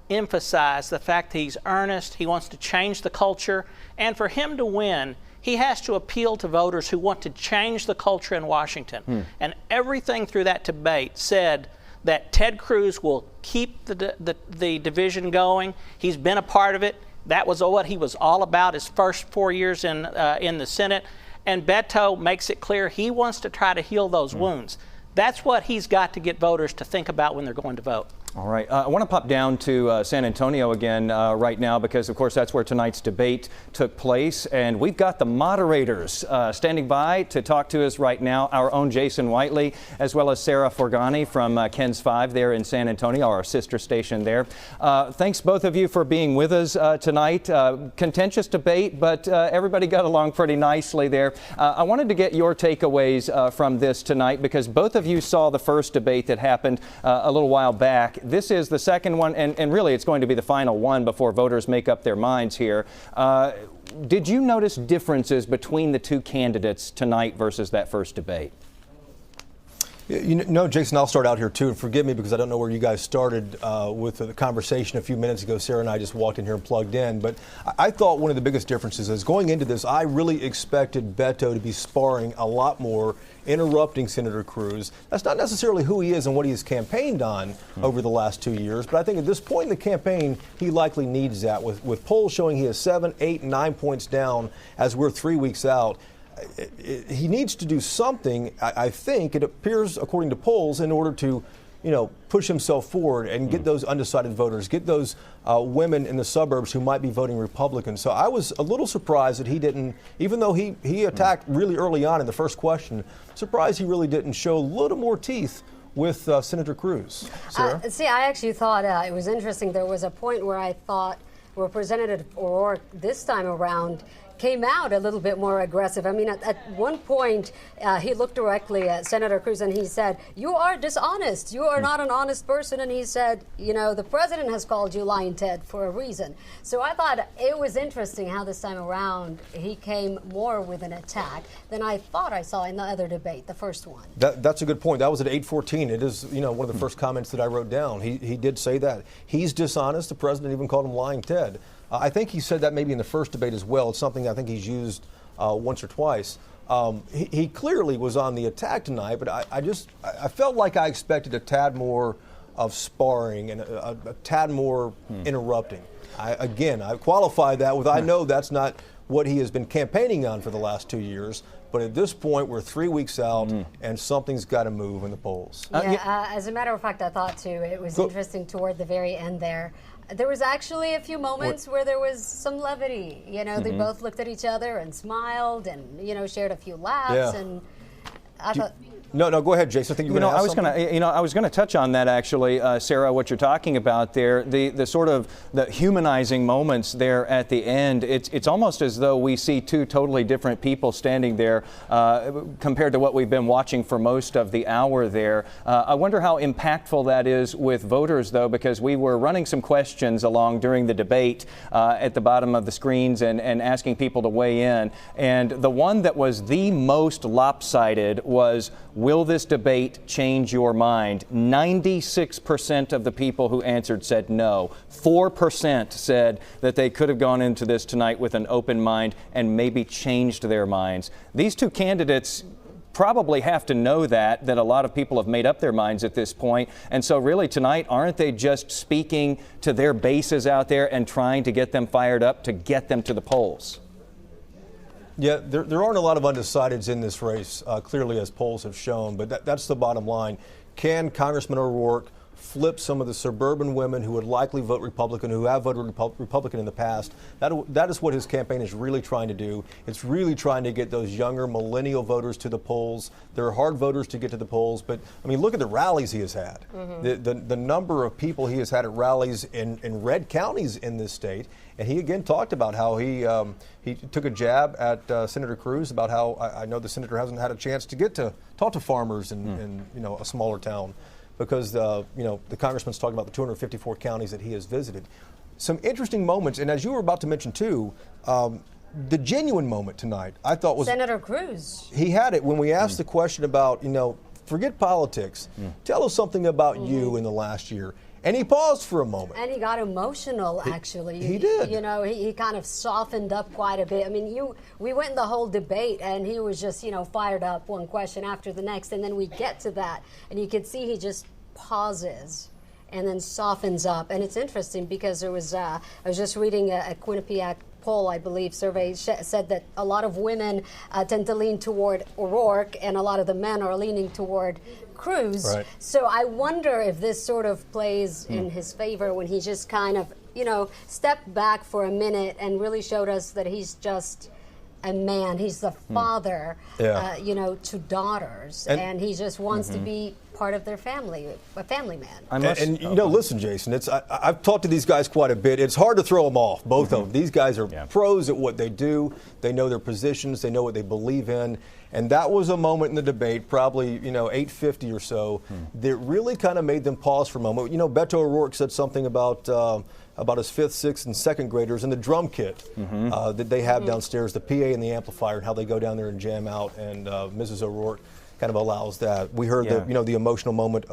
emphasize the fact that he's earnest, he wants to change the culture, and for him to win, he has to appeal to voters who want to change the culture in Washington. And everything through that debate said that Ted Cruz will keep the division going. He's been a part of it. That was what he was all about his first 4 years in the Senate. And Beto makes it clear he wants to try to heal those wounds. That's what he's got to get voters to think about when they're going to vote. All right. I want to pop down to San Antonio again right now because, of course, that's where tonight's debate took place. And we've got the moderators standing by to talk to us right now, our own Jason Whiteley, as well as Sarah Forgani from KHOU 5 there in San Antonio, our sister station there. Thanks, both of you, for being with us tonight. Contentious debate, but everybody got along pretty nicely there. I wanted to get your takeaways from this tonight because both of you saw the first debate that happened a little while back. This is the second one, and really it's going to be the final one before voters make up their minds here. Did you notice differences between the two candidates tonight versus that first debate? No, Jason, I'll start out here too, and forgive me because I don't know where you guys started with the conversation a few minutes ago. Sarah and I just walked in here and plugged in, but I thought one of the biggest differences is going into this, I really expected Beto to be sparring a lot more, interrupting Senator Cruz. That's not necessarily who he is and what he has campaigned on over the last 2 years, but I think at this point in the campaign, he likely needs that. With polls showing he is 7, 8, 9 points down as we're 3 weeks out. He needs to do something, I think, it appears, according to polls, in order to, push himself forward and get those undecided voters, get those women in the suburbs who might be voting Republican. So I was a little surprised that he didn't, even though he attacked really early on in the first question, surprised he really didn't show a little more teeth with Senator Cruz. Sarah? See, I actually thought it was interesting. There was a point where I thought Representative O'Rourke this time around came out a little bit more aggressive. I mean, at one point, he looked directly at Senator Cruz and he said, "You are dishonest. You are not an honest person." And he said, "The president has called you lying, Ted, for a reason." So I thought it was interesting how this time around he came more with an attack than I thought I saw in the other debate, the first one. That's a good point. That was at 8:14. It is, one of the first comments that I wrote down. He did say that. He's dishonest. The president even called him lying, Ted. I think he said that maybe in the first debate as well. It's something I think he's used once or twice. He clearly was on the attack tonight, but I felt like I expected a tad more of sparring and a tad more interrupting. I qualify that with I know that's not what he has been campaigning on for the last 2 years. But at this point, we're 3 weeks out, and something's got to move in the polls. As a matter of fact, I thought too, it was interesting toward the very end there. There was actually a few moments where there was some levity. They both looked at each other and smiled and, shared a few laughs. And I thought... No, go ahead, Jason. I think you were going to ask something. I was going to touch on that actually, Sarah. What you're talking about there, the sort of the humanizing moments there at the end. It's almost as though we see two totally different people standing there compared to what we've been watching for most of the hour there. I wonder how impactful that is with voters, though, because we were running some questions along during the debate at the bottom of the screens and asking people to weigh in. And the one that was the most lopsided was, will this debate change your mind? 96% of the people who answered said no. 4% said that they could have gone into this tonight with an open mind and maybe changed their minds. These two candidates probably have to know that a lot of people have made up their minds at this point. And so really tonight, aren't they just speaking to their bases out there and trying to get them fired up to get them to the polls? Yeah, there aren't a lot of undecideds in this race, clearly, as polls have shown, but that's the bottom line. Can Congressman O'Rourke flip some of the suburban women who would likely vote Republican, who have voted Republican in the past? That is what his campaign is really trying to do. It's really trying to get those younger millennial voters to the polls. They're hard voters to get to the polls, but I mean, look at the rallies he has had. The number of people he has had at rallies in red counties in this state. And he again talked about how he took a jab at Senator Cruz about how I know the senator hasn't had a chance to get to talk to farmers in a smaller town, because the congressman's talking about the 254 counties that he has visited. Some interesting moments, and as you were about to mention too, the genuine moment tonight I thought was Senator Cruz. He had it when we asked the question about forget politics, tell us something about you in the last year. And he paused for a moment. And he got emotional, actually. He did. He kind of softened up quite a bit. I mean, we went the whole debate, and he was just, fired up one question after the next. And then we get to that, and you could see he just pauses and then softens up. And it's interesting because there was, I was just reading a Quinnipiac poll, I believe, survey said that a lot of women tend to lean toward O'Rourke, and a lot of the men are leaning toward Cruz. Right. So I wonder if this sort of plays in his favor when he just kind of, stepped back for a minute and really showed us that he's just a man. He's the father, to daughters, and he just wants to be part of their family, a family man. Listen, Jason, I've talked to these guys quite a bit. It's hard to throw them off, both of them. These guys are pros at what they do. They know their positions. They know what they believe in. And that was a moment in the debate, probably, 8:50 or so, that really kind of made them pause for a moment. Beto O'Rourke said something about, about his 5th, 6th, and 2nd graders and the drum kit that they have downstairs, the PA and the amplifier, and how they go down there and jam out. And Mrs. O'Rourke kind of allows that. We heard the emotional moment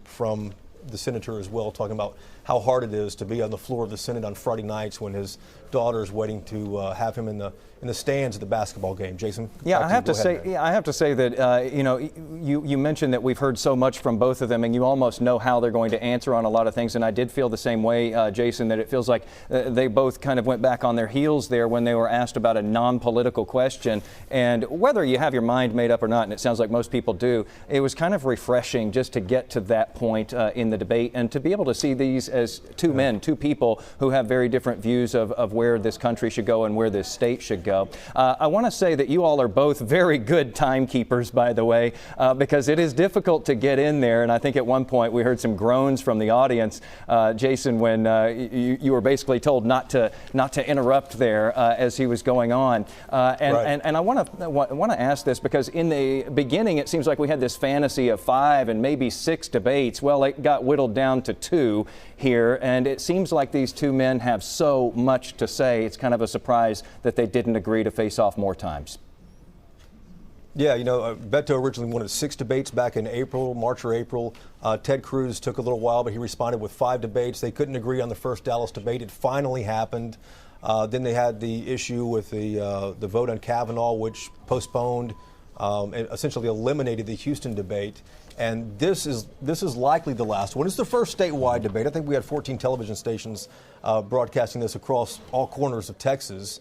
from the senator as well, talking about how hard it is to be on the floor of the Senate on Friday nights when his daughter is waiting to have him in the stands at the basketball game. Jason? I have to say that you mentioned that we've heard so much from both of them, and you almost know how they're going to answer on a lot of things. And I did feel the same way, Jason, that it feels like they both kind of went back on their heels there when they were asked about a non-political question. And whether you have your mind made up or not, and it sounds like most people do, it was kind of refreshing just to get to that point in the debate and to be able to see these as two men, two people who have very different views of where this country should go and where this state should go. I want to say that you all are both very good timekeepers, by the way, because it is difficult to get in there. And I think at one point we heard some groans from the audience, Jason, when you were basically told not to interrupt there as he was going on. And I want to ask this because in the beginning it seems like we had this fantasy of 5 and maybe 6 debates. Well, it got whittled down to 2 here, and it seems like these two men have so much to say. It's kind of a surprise that they didn't agree to face off more times. Yeah, Beto originally wanted 6 debates back in March or April. Ted Cruz took a little while, but he responded with 5 debates. They couldn't agree on the first Dallas debate. It finally happened. Then they had the issue with the vote on Kavanaugh, which postponed and essentially eliminated the Houston debate. And this is likely the last one. It's the first statewide debate. I think we had 14 television stations broadcasting this across all corners of Texas.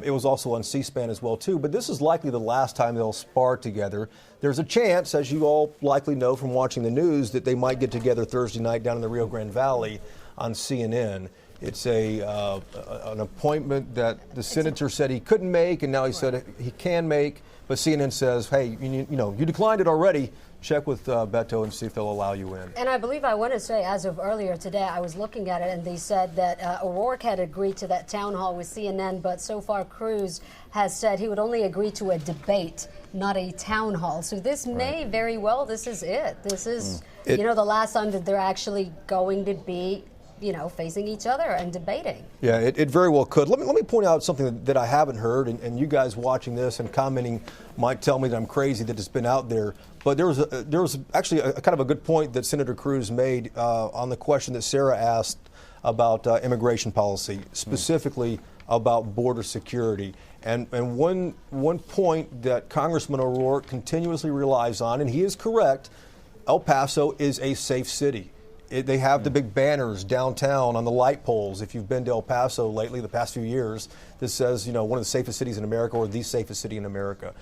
It was also on C-SPAN as well, too. But this is likely the last time they'll spar together. There's a chance, as you all likely know from watching the news, that they might get together Thursday night down in the Rio Grande Valley on CNN. It's an appointment that the senator said he couldn't make, and now he said he can make. But CNN says, hey, you declined it already. Check with Beto and see if they'll allow you in. And I believe I want to say, as of earlier today, I was looking at it and they said that O'Rourke had agreed to that town hall with CNN, but so far Cruz has said he would only agree to a debate, not a town hall. So this may very well, this is it. This is, the last time that they're actually going to be facing each other and debating. Yeah, it very well could. Let me point out something that I haven't heard, and you guys watching this and commenting might tell me that I'm crazy that it's been out there. But there was actually a kind of a good point that Senator Cruz made on the question that Sarah asked about immigration policy, specifically about border security. And one point that Congressman O'Rourke continuously relies on, and he is correct, El Paso is a safe city. They have the big banners downtown on the light poles. If you've been to El Paso lately, the past few years, this says, one of the safest cities in America or the safest city in America.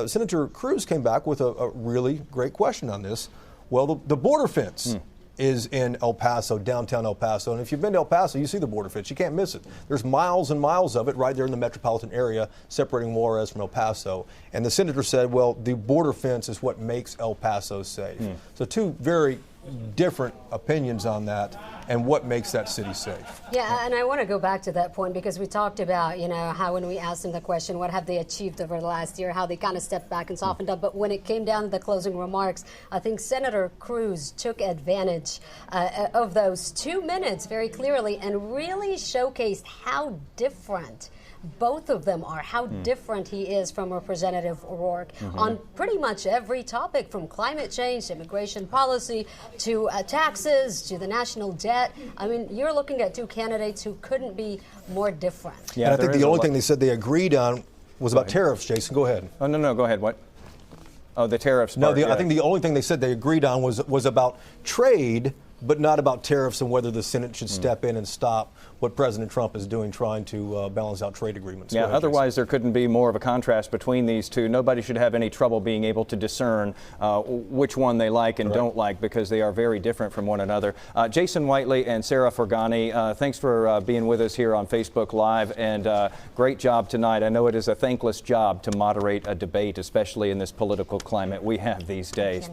Senator Cruz came back with a really great question on this. Well, the border fence is in El Paso, downtown El Paso. And if you've been to El Paso, you see the border fence. You can't miss it. There's miles and miles of it right there in the metropolitan area separating Juarez from El Paso. And the senator said, well, the border fence is what makes El Paso safe. So two very different opinions on that and what makes that city safe. Yeah, and I want to go back to that point because we talked about, how when we asked them the question, what have they achieved over the last year, how they kind of stepped back and softened up. But when it came down to the closing remarks, I think Senator Cruz took advantage of those 2 minutes very clearly and really showcased how different both of them are, how different he is from Representative O'Rourke on pretty much every topic, from climate change, immigration policy, to taxes, to the national debt. I mean, you're looking at two candidates who couldn't be more different. Yeah, and I think the only thing they said they agreed on was about tariffs, Jason. Go ahead. Oh, no, go ahead. What? Oh, the tariffs part. No, I think the only thing they said they agreed on was about trade, but not about tariffs and whether the Senate should step in and stop what President Trump is doing, trying to balance out trade agreements. Yeah, otherwise there couldn't be more of a contrast between these two. Nobody should have any trouble being able to discern which one they like and don't like, because they are very different from one another. Jason Whiteley and Sarah Forgani, thanks for being with us here on Facebook Live, and great job tonight. I know it is a thankless job to moderate a debate, especially in this political climate we have these days.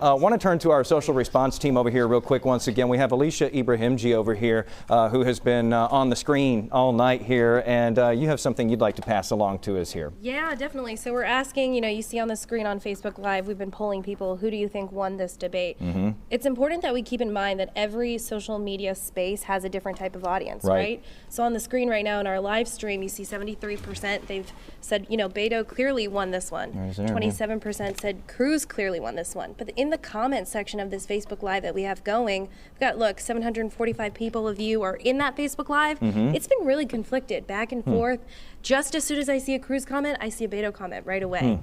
Want to turn to our social response team over here real quick. once again. We have Alicia Ibrahimji over here who has been on the screen all night here, and you have something you'd like to pass along to us here. Yeah, definitely. So we're asking, you see on the screen on Facebook Live, we've been polling people, who do you think won this debate? It's important that we keep in mind that every social media space has a different type of audience, right? So on the screen right now in our live stream, you see 73%, they've said, Beto clearly won this one. 27% said Cruz clearly won this one. But in the comments section of this Facebook Live that we have going, we've got, look, 745 people of you are in that Facebook Live. It's been really conflicted, back and forth. Just as soon as I see a Cruz comment, I see a Beto comment right away.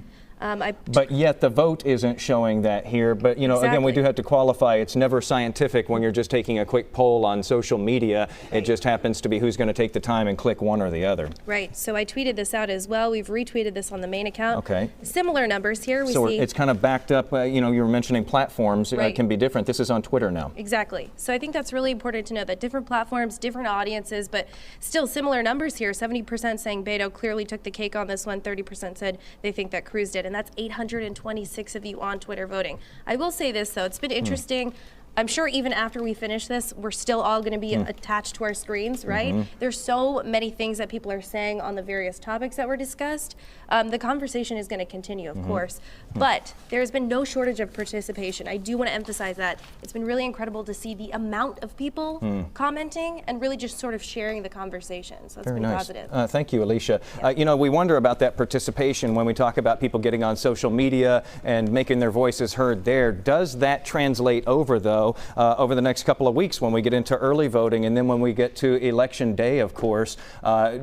But yet the vote isn't showing that here. But, again, we do have to qualify. It's never scientific when you're just taking a quick poll on social media. It just happens to be who's going to take the time and click one or the other. Right. So I tweeted this out as well. We've retweeted this on the main account. Okay. Similar numbers here. We so see it's kind of backed up. You were mentioning platforms can be different. This is on Twitter now. Exactly. So I think that's really important to know that different platforms, different audiences, but still similar numbers here. 70% saying Beto clearly took the cake on this one. 30% said they think that Cruz did. And that's 826 of you on Twitter voting. I will say this, though. It's been interesting. I'm sure even after we finish this, we're still all going to be attached to our screens, right? There's so many things that people are saying on the various topics that were discussed. The conversation is going to continue, of course, but there's been no shortage of participation. I do want to emphasize that. It's been really incredible to see the amount of people commenting and really just sort of sharing the conversation. So it's been positive. Thank you, Alicia. We wonder about that participation when we talk about people getting on social media and making their voices heard there. Does that translate over, though, over the next couple of weeks when we get into early voting, and then when we get to Election Day, of course?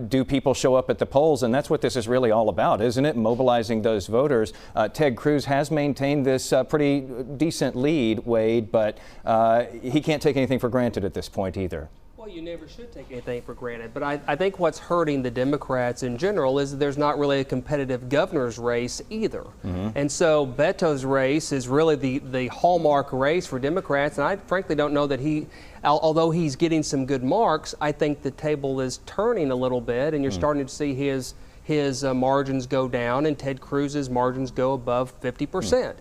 Do people show up at the polls? And that's what this is really all about, isn't it? Mobilizing those voters. Ted Cruz has maintained this pretty decent lead, Wade, but he can't take anything for granted at this point either. Well, you never should take anything for granted, but I think what's hurting the Democrats in general is that there's not really a competitive governor's race either. And so Beto's race is really the hallmark race for Democrats, and I frankly don't know that although he's getting some good marks, I think the table is turning a little bit, and you're starting to see his margins go down and Ted Cruz's margins go above 50%.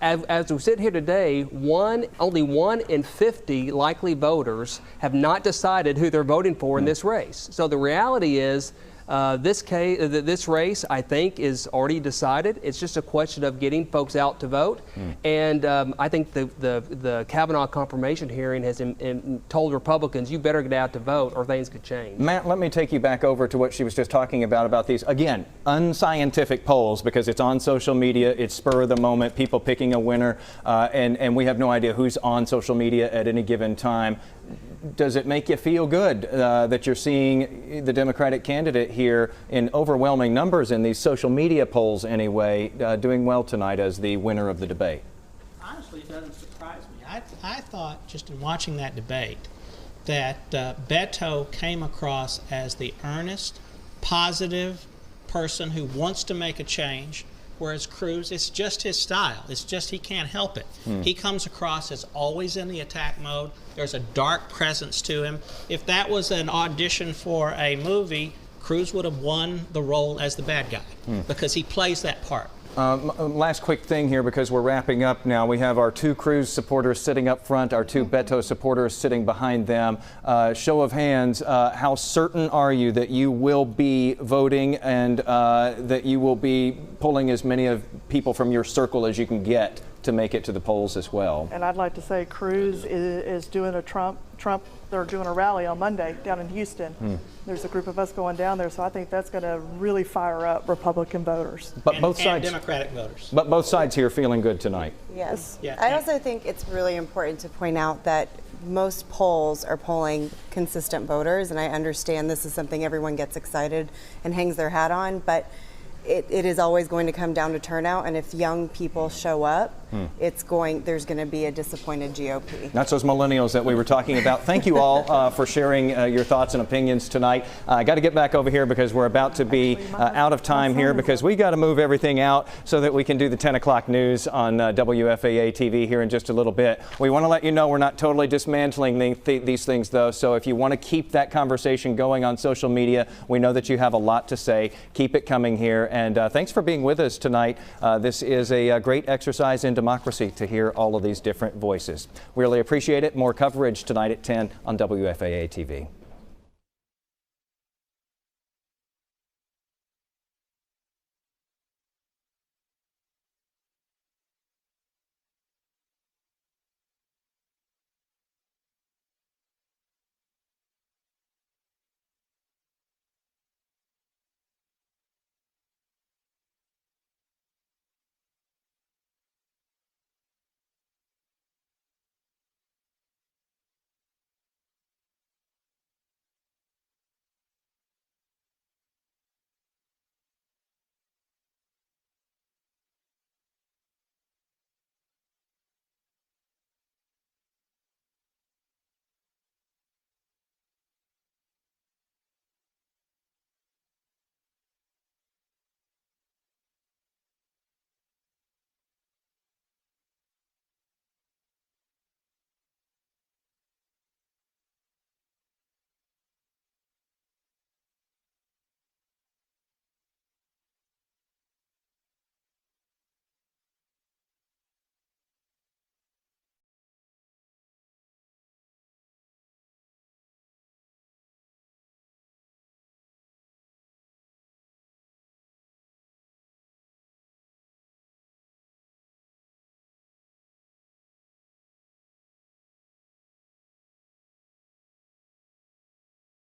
As we sit here today, only 1 in 50 likely voters have not decided who they're voting for in this race. So the reality is this race, I think, is already decided. It's just a question of getting folks out to vote. And I think the Kavanaugh confirmation hearing has told Republicans, you better get out to vote or things could change. Matt, let me take you back over to what she was just talking about these, again, unscientific polls, because it's on social media, it's spur of the moment, people picking a winner, and we have no idea who's on social media at any given time. Does it make you feel good that you're seeing the Democratic candidate here in overwhelming numbers in these social media polls anyway, doing well tonight as the winner of the debate? Honestly, it doesn't surprise me. I thought, just in watching that debate, that Beto came across as the earnest, positive person who wants to make a change, whereas Cruz, it's just his style. It's just he can't help it. He comes across as always in the attack mode. There's a dark presence to him. If that was an audition for a movie, Cruz would have won the role as the bad guy because he plays that part. Last quick thing here, because we're wrapping up now. We have our 2 Cruz supporters sitting up front, our 2 Beto supporters sitting behind them. Show of hands, how certain are you that you will be voting and that you will be pulling as many of people from your circle as you can get to make it to the polls as well? And I'd like to say Cruz is doing a Trump, they're doing a rally on Monday down in Houston. There's a group of us going down there, so I think that's going to really fire up Republican voters. But both sides, and Democratic voters. But both sides here feeling good tonight. Yes. Yeah. I also think it's really important to point out that most polls are polling consistent voters, and I understand this is something everyone gets excited and hangs their hat on, but it is always going to come down to turnout, and if young people show up, there's going to be a disappointed GOP. That's those millennials that we were talking about. Thank you all for sharing your thoughts and opinions tonight. I got to get back over here because we're about to be out of time here, because we got to move everything out so that we can do the 10 o'clock news on WFAA TV here in just a little bit. We want to let you know we're not totally dismantling these things, though, so if you want to keep that conversation going on social media, we know that you have a lot to say. Keep it coming here, and thanks for being with us tonight. This is a great exercise in democracy to hear all of these different voices. We really appreciate it. More coverage tonight at 10 on WFAA TV.